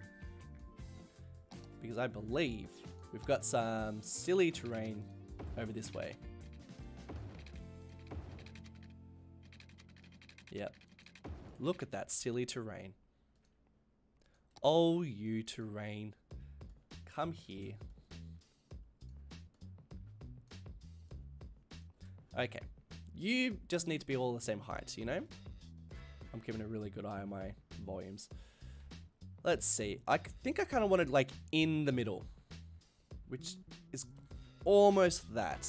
Because I believe we've got some silly terrain over this way. Yep. Look at that silly terrain. Oh, you terrain. Come here. Okay. You just need to be all the same height, you know? I'm keeping a really good eye on my volumes. Let's see. I think I kind of wanted like in the middle, which is almost that.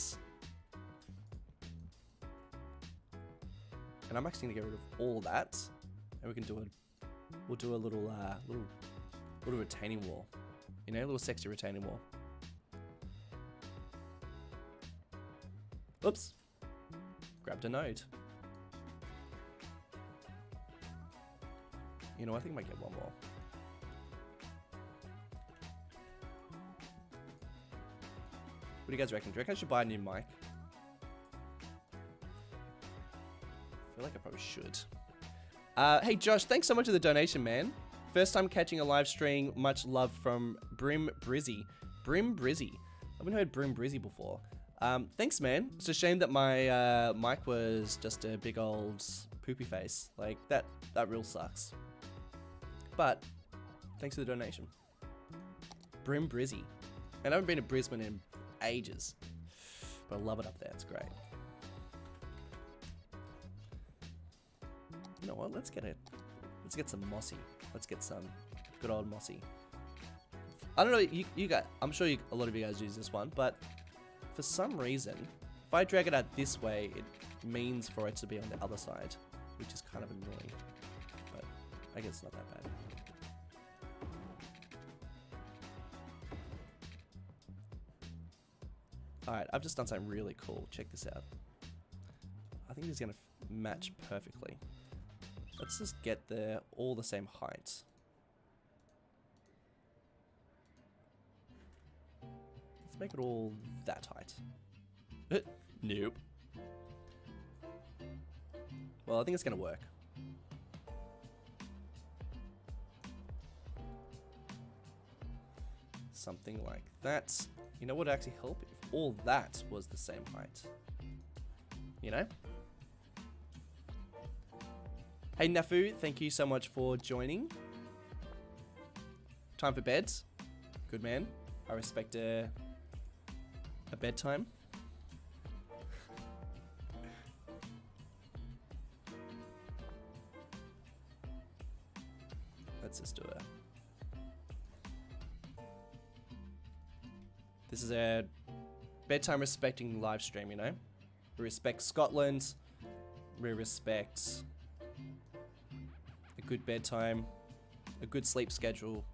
And I'm actually gonna get rid of all that, and we can do we'll do a little retaining wall, you know, a little sexy retaining wall. Oops, grabbed a node. You know, I think I might get one more. What do you guys reckon? Do you reckon I should buy a new mic? I feel like I probably should. Hey Josh, thanks so much for the donation, man. First time catching a live stream. Much love from Brim Brizzy. Brim Brizzy. I haven't heard Brim Brizzy before. Thanks, man. It's a shame that my mic was just a big old poopy face. Like, that real sucks. But, thanks for the donation. Brim Brizzy. And I haven't been to Brisbane in ages. But I love it up there. It's great. You know what? Let's get some mossy. Let's get some good old mossy. I don't know, you guys, I'm sure a lot of you guys use this one, but for some reason, if I drag it out this way, it means for it to be on the other side, which is kind of annoying, but I guess it's not that bad. Alright, I've just done something really cool. Check this out. I think this is going to match perfectly. Let's just get there all the same height. Let's make it all that height. Nope. Well, I think it's going to work. Something like that. You know what would actually help? If all that was the same height. You know? Hey Nafu, thank you so much for joining. Time for bed. Good man. I respect a bedtime. Let's just do it. This is a bedtime respecting live stream, you know? We respect Scotland. We respect a good bedtime, a good sleep schedule.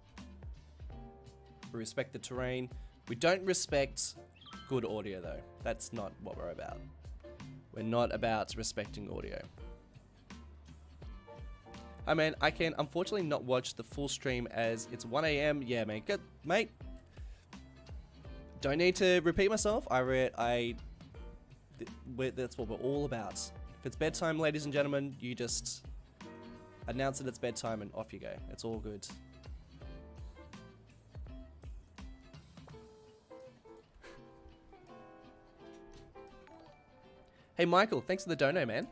We respect the terrain. We don't respect good audio though. That's not what we're about. We're not about respecting audio. Hi man, I can unfortunately not watch the full stream as it's 1 AM. Yeah, man, good, mate. Don't need to repeat myself. That's what we're all about. If it's bedtime, ladies and gentlemen, you just announce that it's bedtime and off you go. It's all good. Hey Michael, thanks for the dono, man.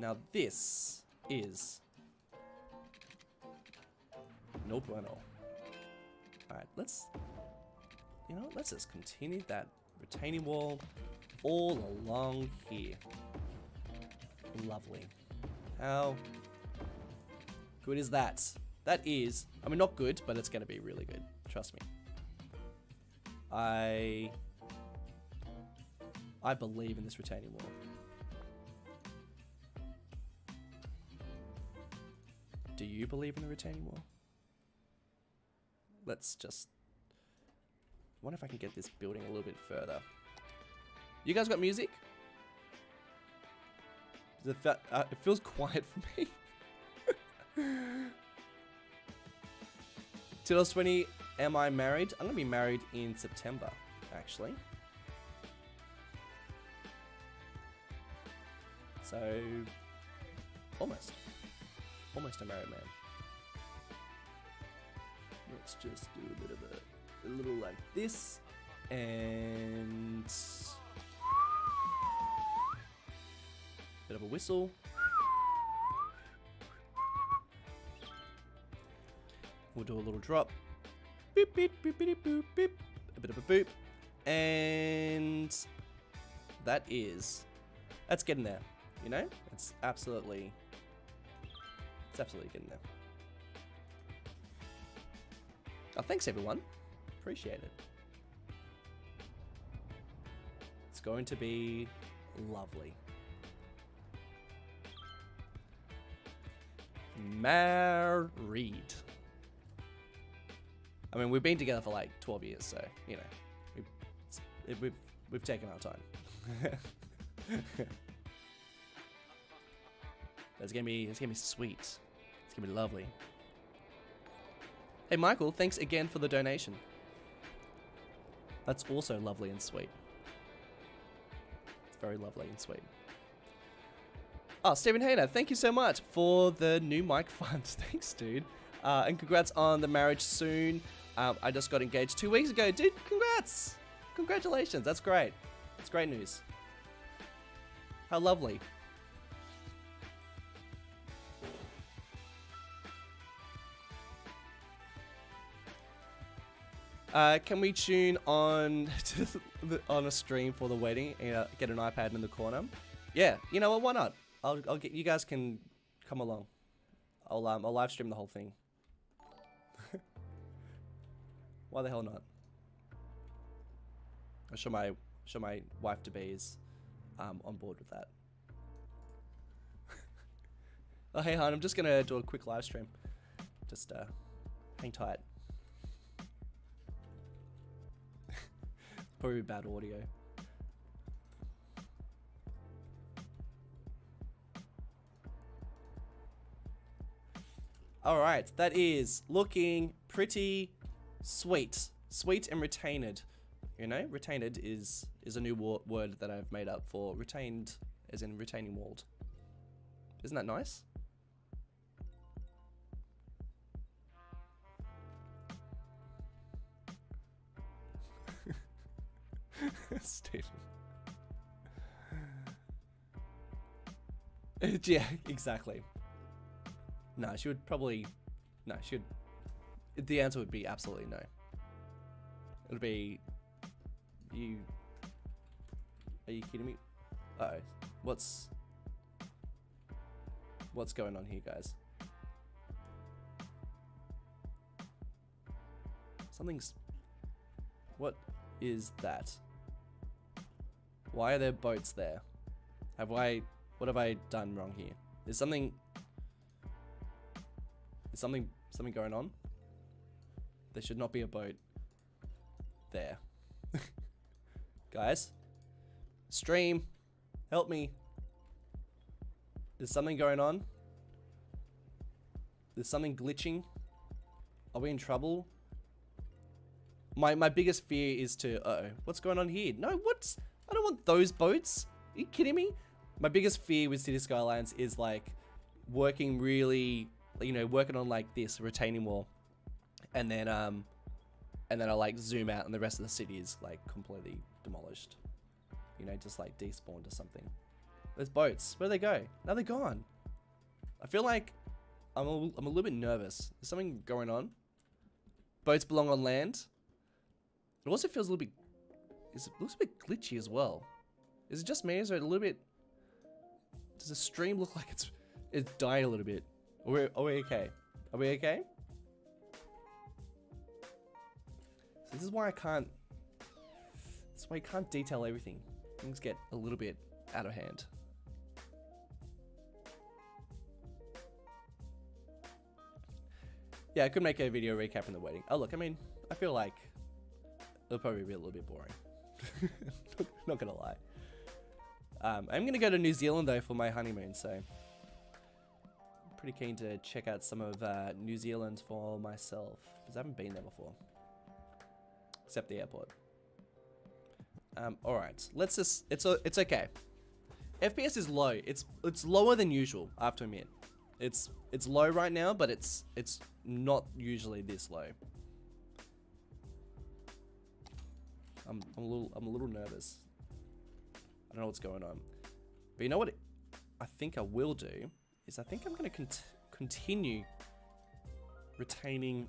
Now this is no bueno. Alright, let's just continue that retaining wall all along here. Lovely. How good is that? That is, I mean, not good, but it's going to be really good. Trust me. I believe in this retaining wall. Do you believe in the retaining wall? Let's just... I wonder if I can get this building a little bit further. You guys got music? It feels quiet for me. 2020, am I married? I'm going to be married in September, actually. So, almost a married man. Let's just do a bit of a little like this, and bit of a whistle. We'll do a little drop. Beep, beep, beep, beep, boop, beep. A bit of a boop. And that's getting there, you know? It's absolutely getting there. Oh, thanks everyone. Appreciate it. It's going to be lovely. Married. I mean, we've been together for like 12 years, so, you know, we've taken our time. It's gonna be sweet. It's gonna be lovely. Hey Michael, thanks again for the donation. That's also lovely and sweet. Very lovely and sweet. Oh, Stephen Hayner, thank you so much for the new mic fund. Thanks, dude. And congrats on the marriage soon. I just got engaged 2 weeks ago. Dude, congrats. Congratulations. That's great. It's great news. How lovely. Can we tune on on a stream for the wedding and get an iPad in the corner? Yeah, you know what? Why not? I'll get you guys can come along. I'll live stream the whole thing. Why the hell not? I'm sure my wife to be is on board with that. Oh hey hon, I'm just gonna do a quick live stream. Just hang tight. Probably bad audio. Alright, that is looking pretty sweet. Sweet and retained. You know, retained is a new word that I've made up for retained, as in retaining walled. Isn't that nice? Stephen. Yeah, exactly. No, she would probably... No, she would... The answer would be absolutely no. It would be... You... Are you kidding me? Uh-oh. What's going on here, guys? Something's... What is that? Why are there boats there? What have I done wrong here? Is something going on? There should not be a boat there. Guys, stream, help me. There's something going on. There's something glitching. Are we in trouble? My biggest fear is to... Uh-oh. What's going on here? No, what's... I don't want those boats. Are you kidding me? My biggest fear with City Skylines is like working really... You know, working on like this retaining wall. And then I like zoom out and the rest of the city is like completely demolished. You know, just like despawned or something. There's boats. Where'd they go? Now they're gone. I feel like I'm a little bit nervous. There's something going on. Boats belong on land. It also feels a little bit... It looks a bit glitchy as well. Is it just me? Is it a little bit... Does the stream look like it's dying a little bit? Are we okay? Are we okay? So this is why I can't... This is why you can't detail everything. Things get a little bit out of hand. Yeah, I could make a video recapping the wedding. Oh look, I mean, I feel like it'll probably be a little bit boring. Not gonna lie. I'm gonna go to New Zealand though for my honeymoon, so I'm pretty keen to check out some of New Zealand for myself because I haven't been there before, except the airport. All right, let's just. It's okay. FPS is low. It's lower than usual. I have to admit, it's low right now, but it's not usually this low. I'm a little nervous. I don't know what's going on. But you know what I think I will do is I think I'm going to continue retaining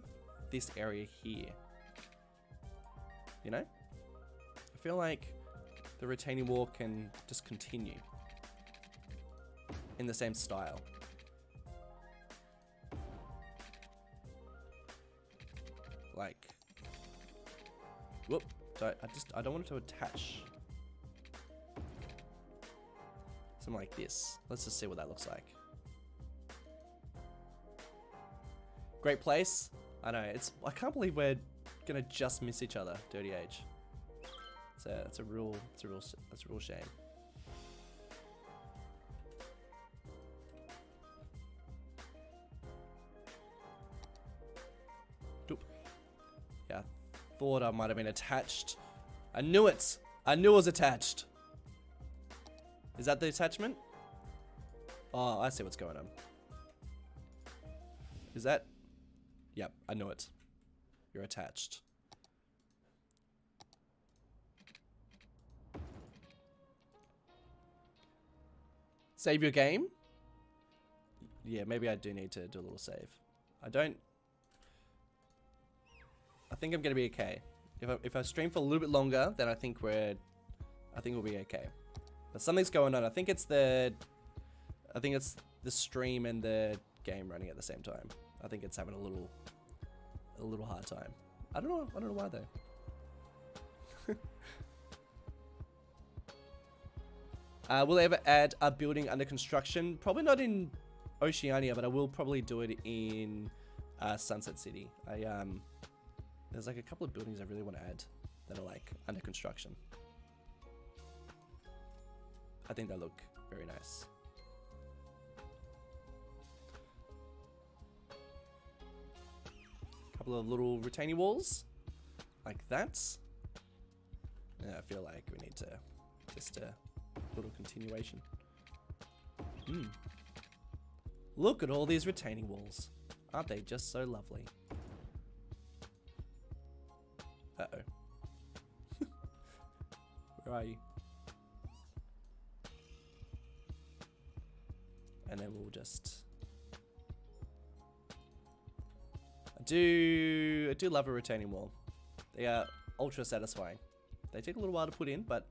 this area here. You know? I feel like the retaining wall can just continue in the same style. Like, whoop. So I don't want it to attach. Something like this. Let's just see what that looks like. Great place. I know, I can't believe we're gonna just miss each other, Dirty Age. That's a real shame. Doop. Yeah, I thought I might have been attached. I knew it! I knew it was attached. Is that the attachment? Oh, I see what's going on. Is that? Yep, I know it. You're attached. Save your game? Yeah, maybe I do need to do a little save. I think I'm gonna be okay. If I stream for a little bit longer, then I think we'll be okay. But something's going on. I think it's the stream and the game running at the same time. I think it's having a little hard time. I don't know why though. Will I ever add a building under construction? Probably not in Oceania, but I will probably do it in Sunset City. There's like a couple of buildings I really want to add that are like under construction. I think they look very nice. Couple of little retaining walls like that. Yeah, I feel like we need to just a little continuation. Look at all these retaining walls. Aren't they just so lovely? Uh-oh. Where are you? And then we'll just... I do love a retaining wall. They are ultra satisfying. They take a little while to put in, but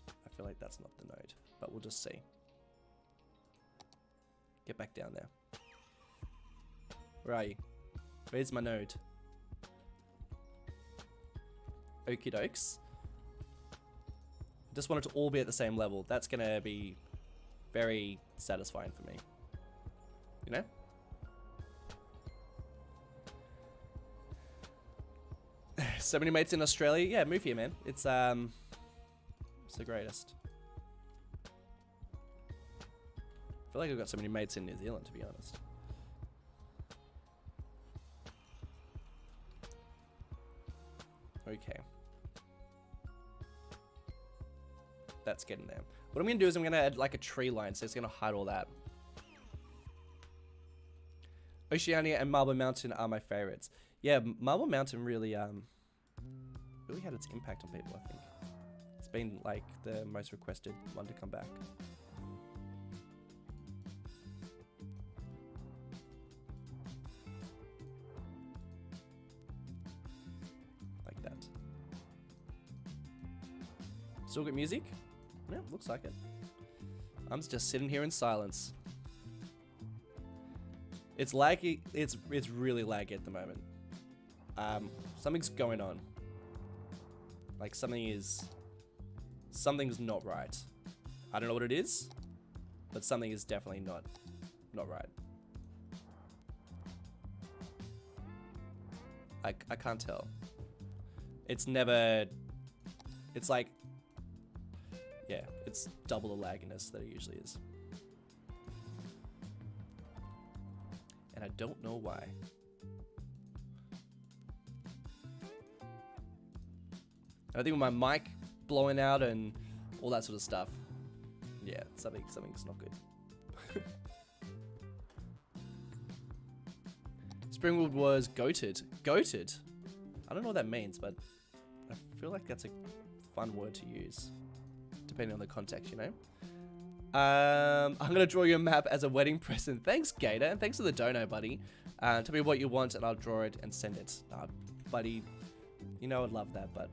I feel like that's not the node. But we'll just see. Get back down there. Where are you? Where's my node? Okie dokes. Just want it to all be at the same level. That's gonna be very satisfying for me. You know? So many mates in Australia. Yeah, move here, man. It's the greatest. I feel like I've got so many mates in New Zealand, to be honest. Okay. That's getting there. What I'm going to do is I'm going to add like a tree line, so it's going to hide all that. Oceania and Marble Mountain are my favorites. Yeah, Marble Mountain really had its impact on people, I think. It's been like the most requested one to come back. Like that. Still got music? Yeah, looks like it. I'm just sitting here in silence. It's laggy. It's really laggy at the moment. Something's going on. Like something's not right. I don't know what it is, but something is definitely not right. I can't tell. It's like, yeah, it's double the lagginess that it usually is. And I don't know why. I think with my mic blowing out and all that sort of stuff, yeah, something's not good. Springwood was goated. Goated? I don't know what that means, but I feel like that's a fun word to use, depending on the context, you know? I'm going to draw you a map as a wedding present. Thanks, Gator, and thanks for the dono, buddy. Tell me what you want, and I'll draw it and send it. Buddy, you know I'd love that, but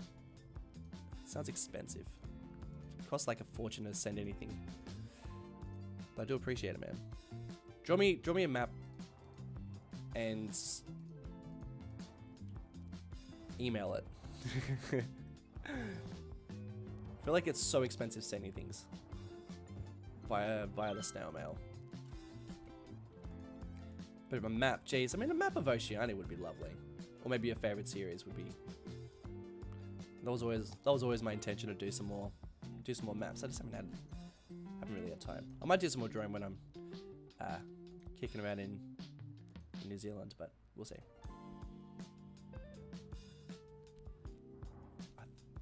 it sounds expensive. It costs like a fortune to send anything. But I do appreciate it, man. Draw me a map and email it. I feel like it's so expensive sending things via the snail mail. But a map, geez, I mean a map of Oceania would be lovely. Or maybe your favorite series would be. That was always my intention to do some more maps. I just haven't really had time. I might do some more drawing when I'm kicking around in New Zealand, but we'll see.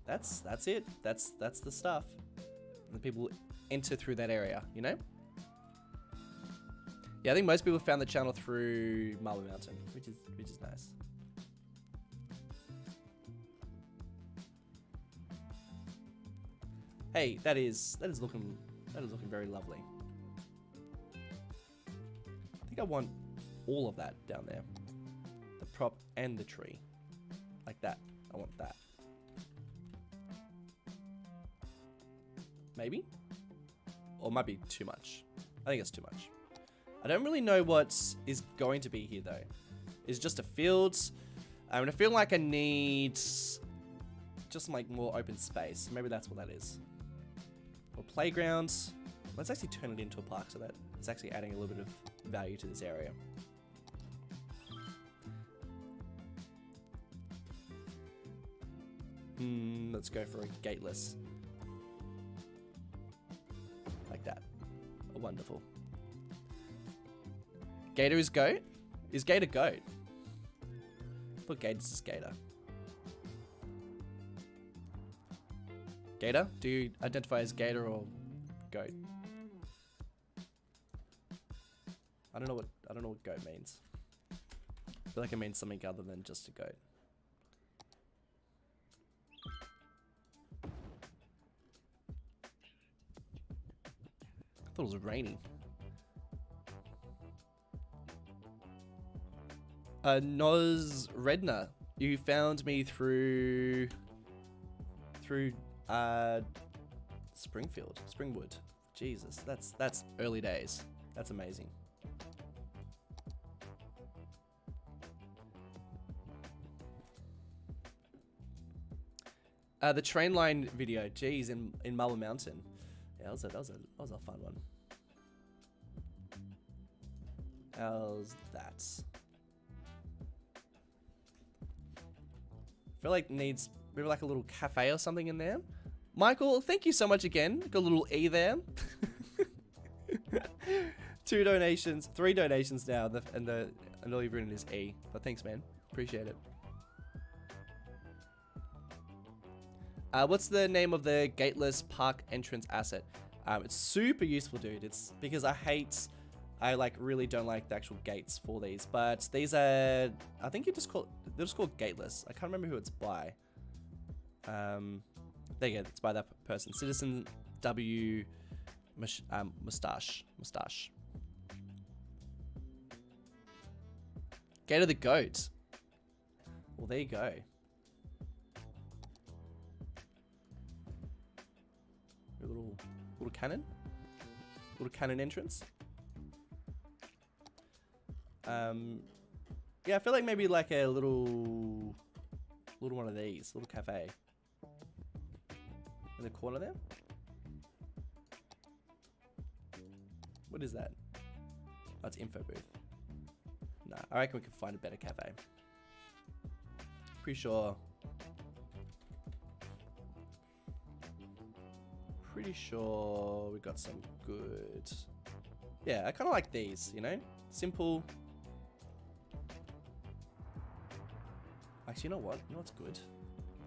That's it. That's the stuff. And the people enter through that area, you know? Yeah, I think most people found the channel through Marble Mountain, which is nice. Hey, that is looking very lovely. I think I want all of that down there. The prop and the tree. Like that. I want that. Maybe? Or it might be too much. I think it's too much. I don't really know what is going to be here though. It's just a field. And I feel like I need just like more open space. Maybe that's what that is. Or playgrounds. Let's actually turn it into a park so that it's actually adding a little bit of value to this area. Let's go for a gateless. Like that. Oh, wonderful. Gator is goat? Is Gator goat? I thought Gator's is Gator. Gator? Do you identify as Gator or goat? I don't know what goat means. I feel like it means something other than just a goat. I thought it was raining. Noz Redner, you found me through Springwood. Jesus, that's early days. That's amazing. The train line video, geez, in Marble Mountain. Yeah, that was a fun one. How's that? I feel like needs maybe like a little cafe or something in there. Michael, thank you so much again. Got a little E there. 2 donations, 3 donations now, and all you've written is E. But thanks, man. Appreciate it. What's the name of the gateless park entrance asset? It's super useful, dude. It's because I like really don't like the actual gates for these, but these are, I think they're just called gateless. I can't remember who it's by. There you go, it's by that person. Citizen W Mustache. Gator the goat. Well, there you go. A little cannon entrance. Yeah, I feel like maybe like a little one of these, little cafe in the corner there. What is that? That's info booth. Nah, I reckon we can find a better cafe. Pretty sure we got some good. Yeah, I kind of like these, you know? Simple. Actually, you know what? You know what's good?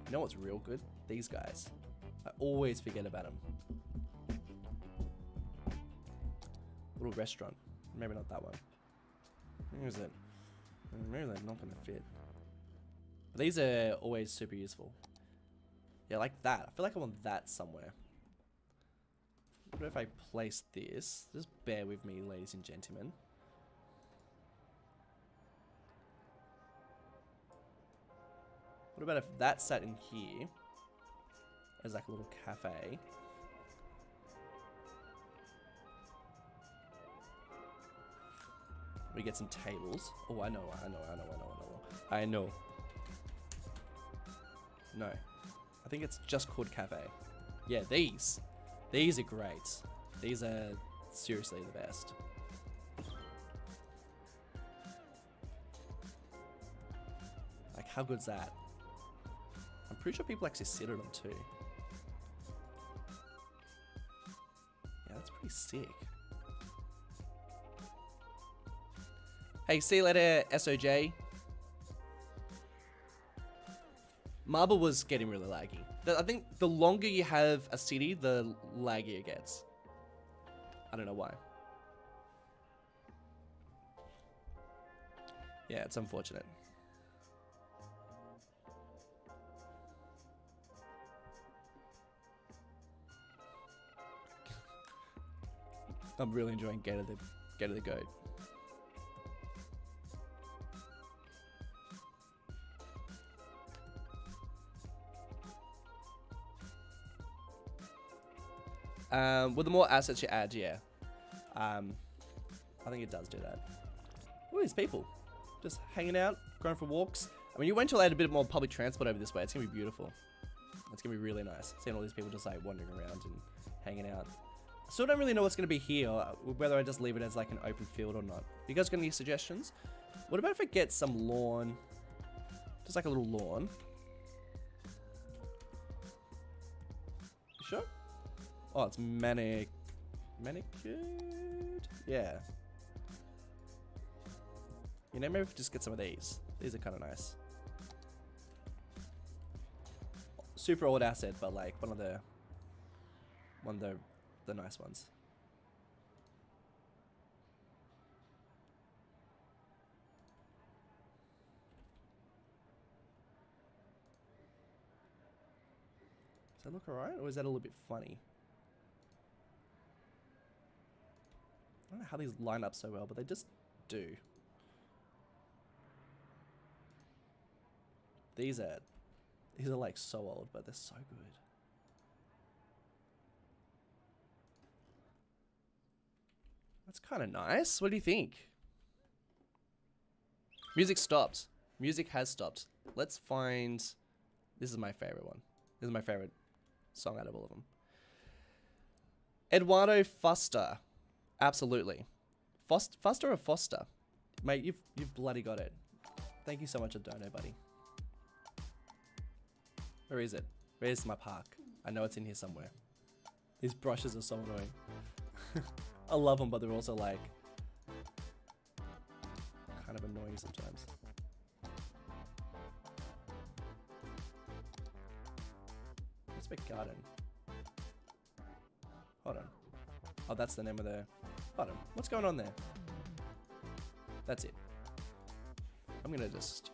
You know what's real good? These guys. I always forget about them. Little restaurant. Maybe not that one. Where is it? Maybe they're not going to fit. But these are always super useful. Yeah, like that. I feel like I want that somewhere. What if I place this? Just bear with me, ladies and gentlemen. What about if that sat in here as like a little cafe? We get some tables. Oh, I know. No. I think it's just called cafe. Yeah, these. These are great. These are seriously the best. Like, how good's that? I'm pretty sure people actually sit on them too. Yeah, that's pretty sick. Hey, see you later, SOJ. Marble was getting really laggy. I think the longer you have a city, the laggier it gets. I don't know why. Yeah, it's unfortunate. I'm really enjoying Gate of the Goat. With the more assets you add, yeah. I think it does do that. Look at these people. Just hanging out, going for walks. I mean, you wait till I add a bit more public transport over this way. It's going to be beautiful. It's going to be really nice. Seeing all these people just like wandering around and hanging out. I still don't really know what's going to be here, whether I just leave it as like an open field or not. You guys got any suggestions? What about if I get some lawn? Just like a little lawn. You sure? Oh, it's manicured? Yeah. You know, maybe if we just get some of these. These are kind of nice. Super old asset, but like one of the nice ones. Does that look alright, or is that a little bit funny? I don't know how these line up so well, but they just do. These are like so old, but they're so good. That's kind of nice. What do you think? Music stopped. Music has stopped. Let's find... This is my favorite one. This is my favorite song out of all of them. Eduardo Foster. Absolutely. Foster or Foster? Mate, you've bloody got it. Thank you so much, Adono, buddy. Where is it? Where's my park? I know it's in here somewhere. These brushes are so annoying. I love them, but they're also like kind of annoying sometimes. What's my garden? Hold on. Oh, that's the name of the... Hold on. What's going on there? That's it. I'm gonna just...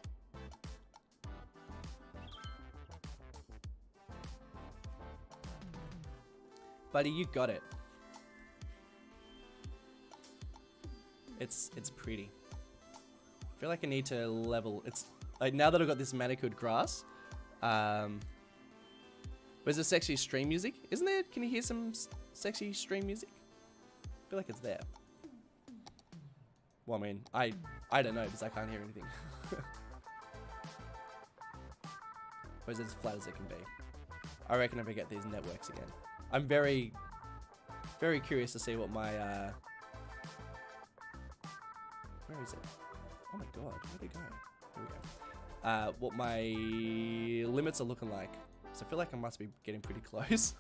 Buddy, you got it. It's pretty. I feel like I need to level. It's like now that I've got this manicured grass. Where's the sexy stream music? Isn't there? Can you hear some sexy stream music? I feel like it's there. Well, I mean, I don't know because I can't hear anything. Or is it as flat as it can be? I reckon if I get these networks again. I'm very, very curious to see what my, where is it? Oh my god, where'd it go? Here we go. What my limits are looking like. So I feel like I must be getting pretty close.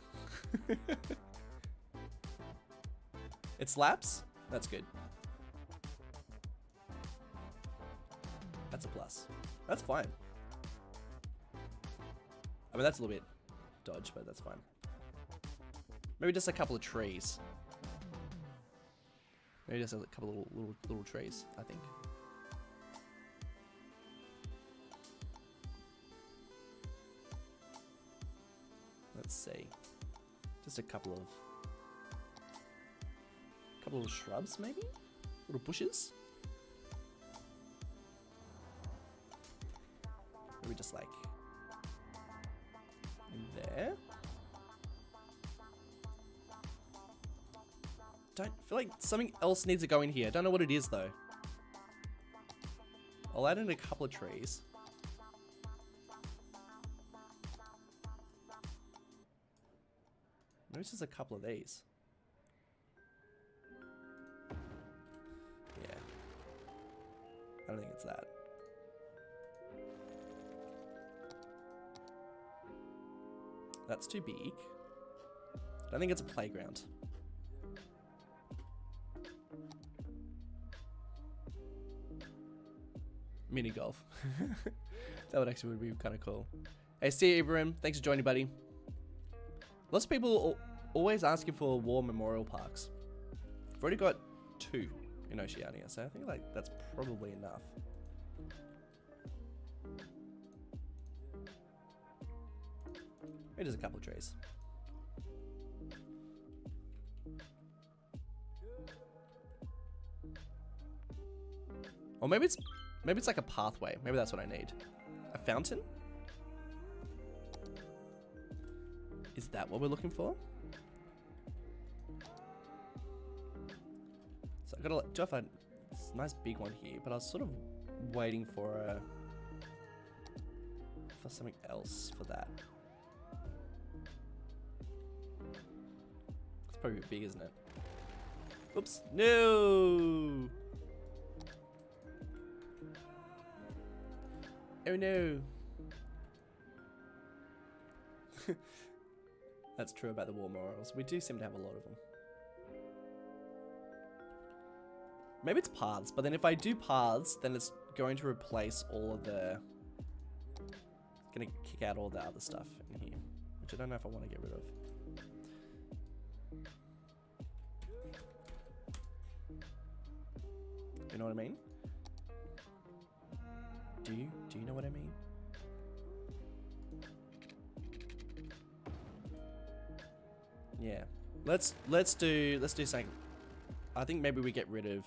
It slaps? That's good. That's a plus. That's fine. I mean, that's a little bit dodge, but that's fine. Maybe just a couple of trees. Maybe just a couple of little trees, I think. Let's see. Just a couple of shrubs, maybe? Little bushes? Maybe just like in there. Don't feel like something else needs to go in here. Don't know what it is though. I'll add in a couple of trees. Maybe it's just a couple of these. Yeah. I don't think it's that. That's too big. I don't think it's a playground. Mini golf. That would actually be kind of cool. Hey, see you, Ibrahim. Thanks for joining, buddy. Lots of people always asking for war memorial parks. I've already got 2 in Oceania, so I think like that's probably enough. Maybe just a couple of trees. Or maybe it's like a pathway. Maybe that's what I need. A fountain? Is that what we're looking for? So I gotta do have a nice big one here, but I was sort of waiting for something else for that. It's probably big, isn't it? Oops! No! Oh no! That's true about the war memorials. We do seem to have a lot of them. Maybe it's paths, but then if I do paths, then it's going to replace all of the... It's going to kick out all the other stuff in here, which I don't know if I want to get rid of. You know what I mean? Do you know what I mean? Yeah. Let's do something. I think maybe we get rid of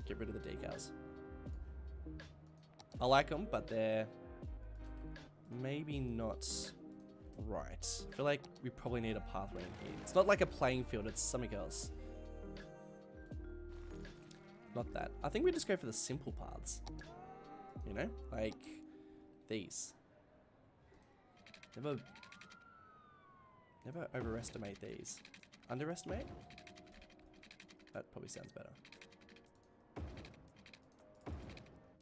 the decals. I like them, but they're maybe not right. I feel like we probably need a pathway in here. It's not like a playing field, it's something else. Not that. I think we just go for the simple paths. You know? Like these. Never overestimate these. Underestimate? That probably sounds better.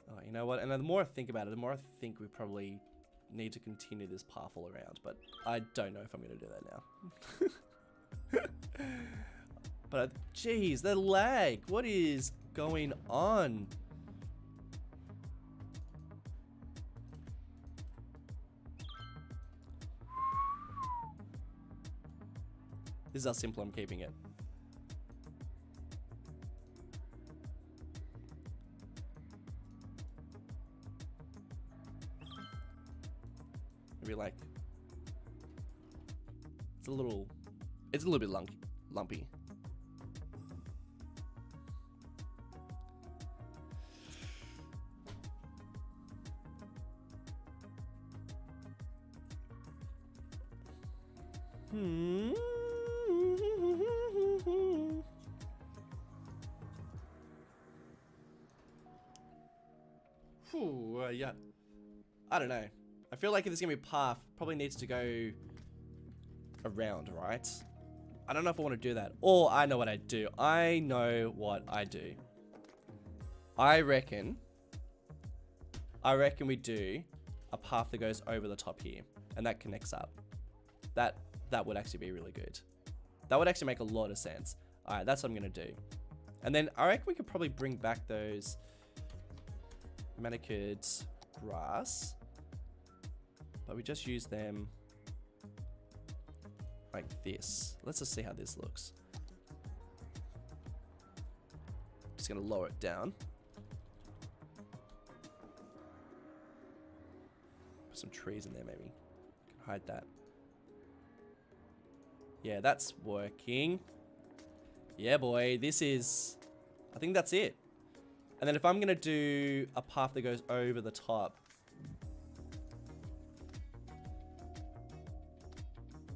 Oh, you know what? And the more I think about it, the more I think we probably need to continue this path all around. But I don't know if I'm going to do that now. But, geez, the lag. What is going on? This is how simple I'm keeping it. Maybe like it's a little bit lumpy. Yeah. I don't know. I feel like if there's gonna be a path, probably needs to go around, right? I don't know if I want to do that. Or I know what I do. I know what I do. I reckon we do a path that goes over the top here, and that connects up. That would actually be really good. That would actually make a lot of sense. All right, that's what I'm gonna do. And then I reckon we could probably bring back those manicured grass, but we just use them like this. Let's just see how this looks. Just gonna lower it down. Put some trees in there maybe. Can hide that. Yeah, that's working. Yeah, boy, this is... I think that's it. And then if I'm going to do a path that goes over the top.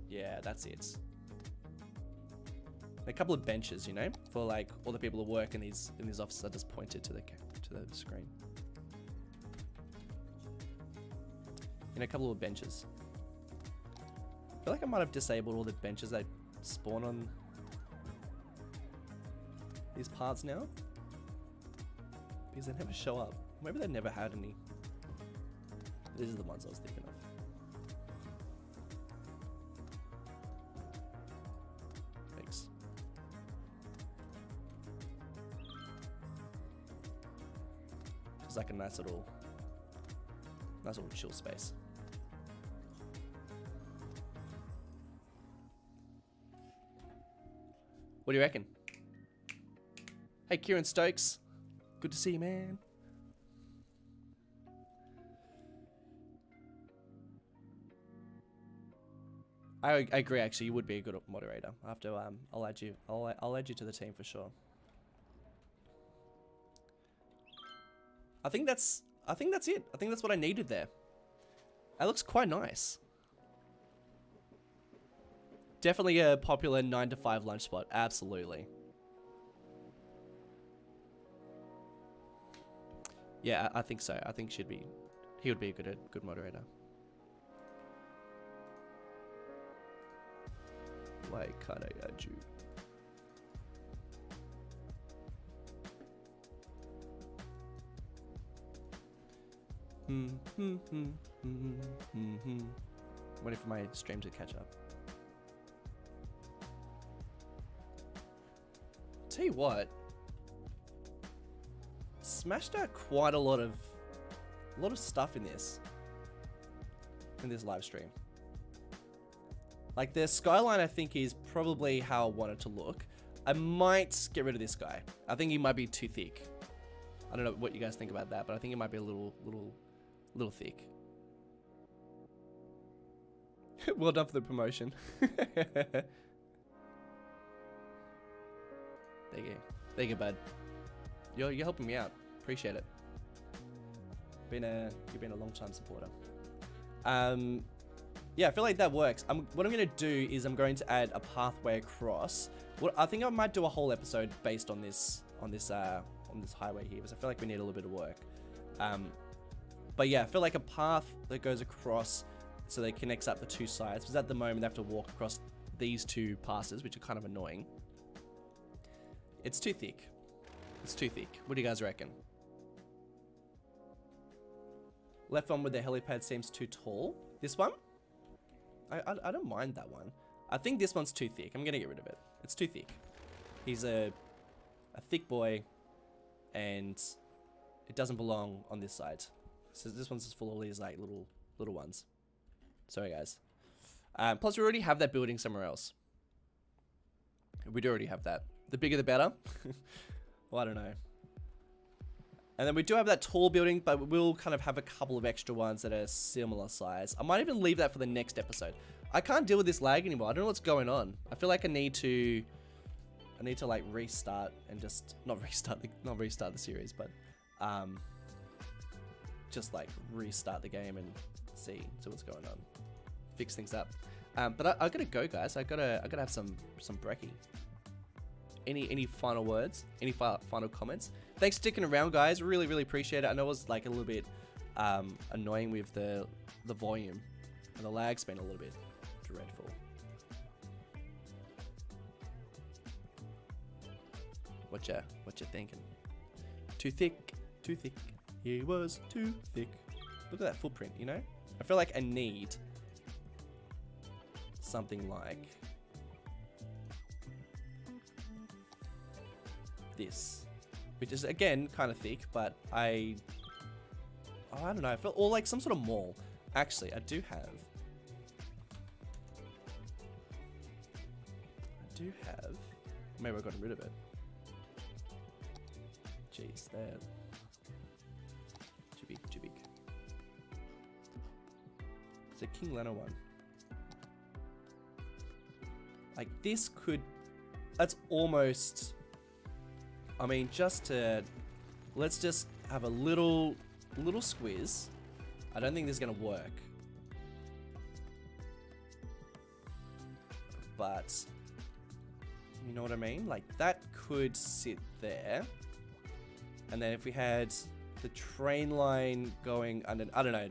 Yeah, that's it. A couple of benches, you know, for like all the people who work in these offices are just pointed to the screen. And a couple of benches. I feel like I might have disabled all the benches that spawn on these parts now. Because they never show up. Maybe they never had any. These are the ones I was thinking of. Thanks. Just like a nice little Nice little chill space. What do you reckon? Hey, Kieran Stokes. Good to see you, man. I agree. Actually, you would be a good moderator. I have to. I'll add you. I'll add you to the team for sure. I think that's it. I think that's what I needed there. That looks quite nice. Definitely a popular 9 to 5 lunch spot. Absolutely. Yeah, I think so. I think he would be a good moderator. Why can't I add you? Waiting for my stream to catch up. Tell you what, smashed out quite a lot of stuff in this live stream. Like the skyline, I think is probably how I want it to look. I might get rid of this guy. I think he might be too thick. I don't know what you guys think about that, but I think it might be a little thick. Well done for the promotion. There you go, bud. You're helping me out. Appreciate it. You've been a long time supporter. Yeah, I feel like that works. What I'm gonna do is I'm going to add a pathway across. I think I might do a whole episode based on this highway here, because I feel like we need a little bit of work. But yeah, I feel like a path that goes across so that it connects up the two sides, because at the moment they have to walk across these two passes, which are kind of annoying. It's too thick. It's too thick. What do you guys reckon? Left one with the helipad seems too tall. This one? I don't mind that one. I think this one's too thick. I'm gonna get rid of it. It's too thick. He's a thick boy, and it doesn't belong on this side. So this one's just full of these like little ones. Sorry guys. Plus we already have that building somewhere else. We do already have that. The bigger the better. Well, I don't know. And then we do have that tall building, but we'll kind of have a couple of extra ones that are similar size. I might even leave that for the next episode. I can't deal with this lag anymore. I don't know what's going on. I feel like I need to like restart and just not restart the series, but just like restart the game and see what's going on, fix things up. But I gotta go, guys. I gotta have some brekkie. Any final words? Any final comments? Thanks for sticking around, guys. Really appreciate it. I know it was like a little bit annoying with the volume, and the lag's been a little bit dreadful. What you thinking? Too thick. He was too thick. Look at that footprint, you know? I feel like I need something like this, which is again kind of thick, but I don't know. I feel, or like some sort of mall. Actually, I do have. Maybe I got rid of it. Jeez, there. Too big. It's a King Leno one. Like this could. That's almost. I mean, let's just have a little squiz. I don't think this is gonna work, but you know what I mean? Like that could sit there, and then if we had the train line going under, I don't know,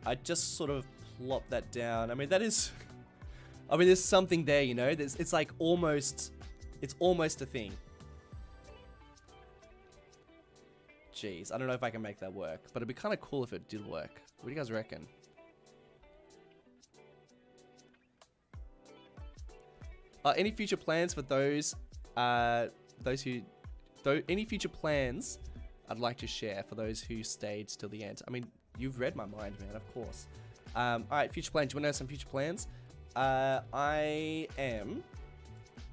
I just sort of plop that down. I mean, that is, I mean, there's something there, you know. It's like almost a thing. Jeez, I don't know if I can make that work, but it'd be kind of cool if it did work. What do you guys reckon? Any future plans for any future plans I'd like to share for those who stayed till the end. I mean, you've read my mind, man, of course. Alright, future plans. Do you want to know some future plans? I am...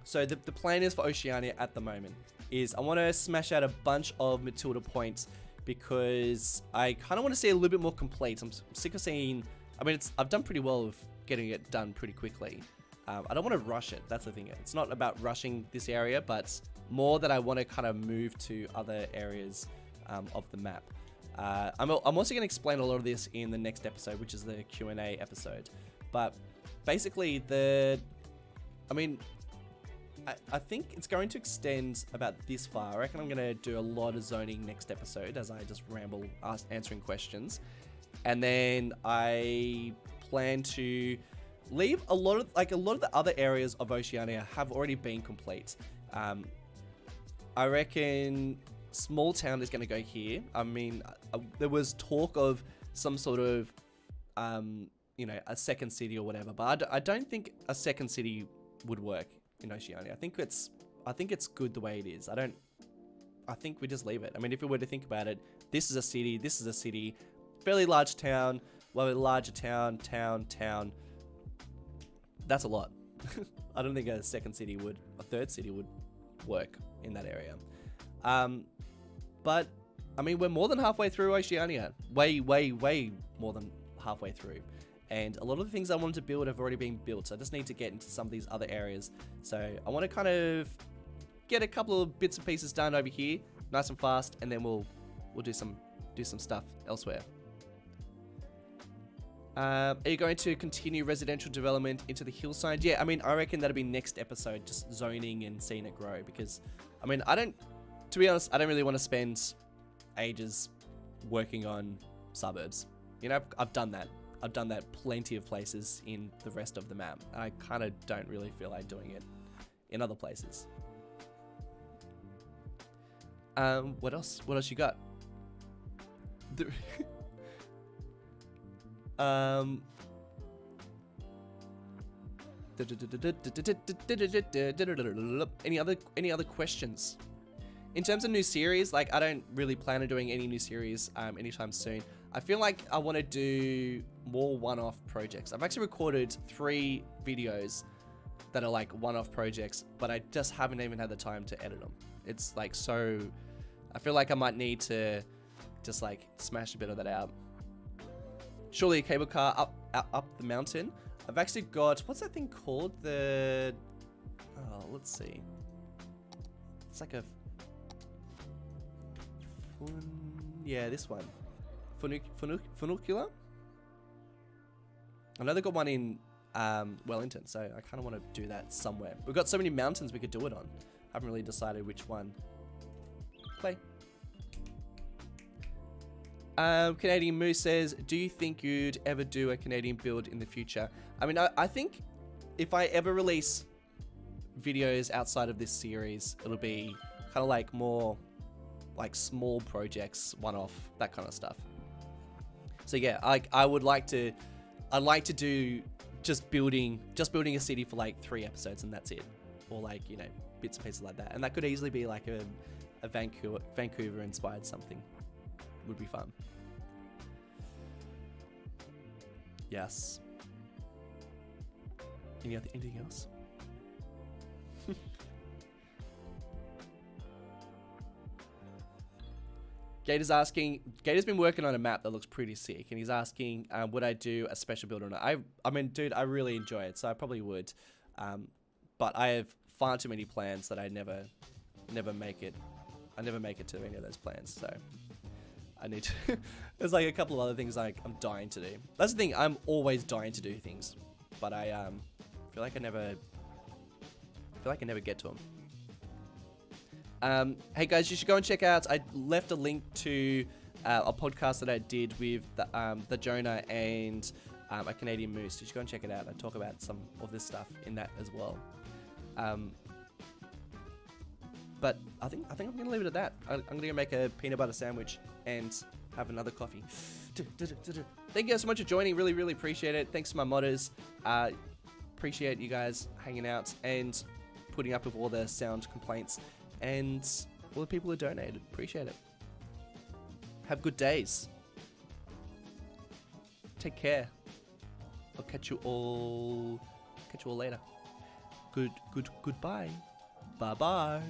So the plan is for Oceania at the moment is I want to smash out a bunch of Matilda points because I kind of want to see a little bit more complete. I'm sick of seeing... I mean, I've done pretty well with getting it done pretty quickly. I don't want to rush it. That's the thing. It's not about rushing this area, but more that I want to kind of move to other areas of the map. I'm also going to explain a lot of this in the next episode, which is the Q&A episode. But basically, I think it's going to extend about this far. I reckon I'm going to do a lot of zoning next episode as I just ramble answering questions. And then I plan to leave a lot of the other areas of Oceania have already been complete. I reckon Small Town is going to go here. I mean, there was talk of some sort of, you know, a second city or whatever, but I don't think a second city would work in Oceania. I think it's good the way it is. I think we just leave it. I mean, if we were to think about it, this is a city, fairly large town, well, a larger town. That's a lot. I don't think a third city would work in that area. But I mean, we're more than halfway through Oceania. Way more than halfway through. And a lot of the things I wanted to build have already been built. So I just need to get into some of these other areas. So I want to kind of get a couple of bits and pieces done over here, nice and fast, and then we'll do some stuff elsewhere. Are you going to continue residential development into the hillside? Yeah, I mean, I reckon that'll be next episode, just zoning and seeing it grow. Because, I mean, to be honest, I don't really want to spend ages working on suburbs. You know, I've done that. I've done that plenty of places in the rest of the map. I kind of don't really feel like doing it in other places. What else? What else you got? Any other questions? In terms of new series, like, I don't really plan on doing any new series anytime soon. I feel like I want to do more one-off projects. I've actually recorded 3 videos that are like one-off projects, but I just haven't even had the time to edit them. It's like, so I feel like I might need to just like smash a bit of that out. Surely a cable car up the mountain. I've actually got, what's that thing called? Let's see. It's like a, yeah, this one. Funicular? I know they got one in Wellington, so I kind of want to do that somewhere. We've got so many mountains we could do it on. Haven't really decided which one. Play. Canadian Moose says, do you think you'd ever do a Canadian build in the future? I mean, I think if I ever release videos outside of this series, it'll be kind of like more like small projects, one-off, that kind of stuff. So yeah, I'd like to do just building a city for like 3 episodes and that's it. Or like, you know, bits and pieces like that. And that could easily be like a Vancouver inspired something. Would be fun. Yes. Anything else? Gator's been working on a map that looks pretty sick, and he's asking, would I do a special build or not? I mean, dude, I really enjoy it, so I probably would. But I have far too many plans that I never make it. I never make it to any of those plans, so I need to. There's like a couple of other things like I'm dying to do. That's the thing. I'm always dying to do things, but I feel like I never get to them. Hey guys, you should go and check out. I left a link to a podcast that I did with the Jonah and a Canadian Moose. You should go and check it out. I talk about some of this stuff in that as well. But I think I'm gonna leave it at that. I'm gonna go make a peanut butter sandwich and have another coffee. Thank you guys so much for joining. Really appreciate it. Thanks to my modders. Appreciate you guys hanging out and putting up with all the sound complaints and all the people who donated. Appreciate it. Have good days. Take care. I'll catch you all later. Goodbye. Bye bye.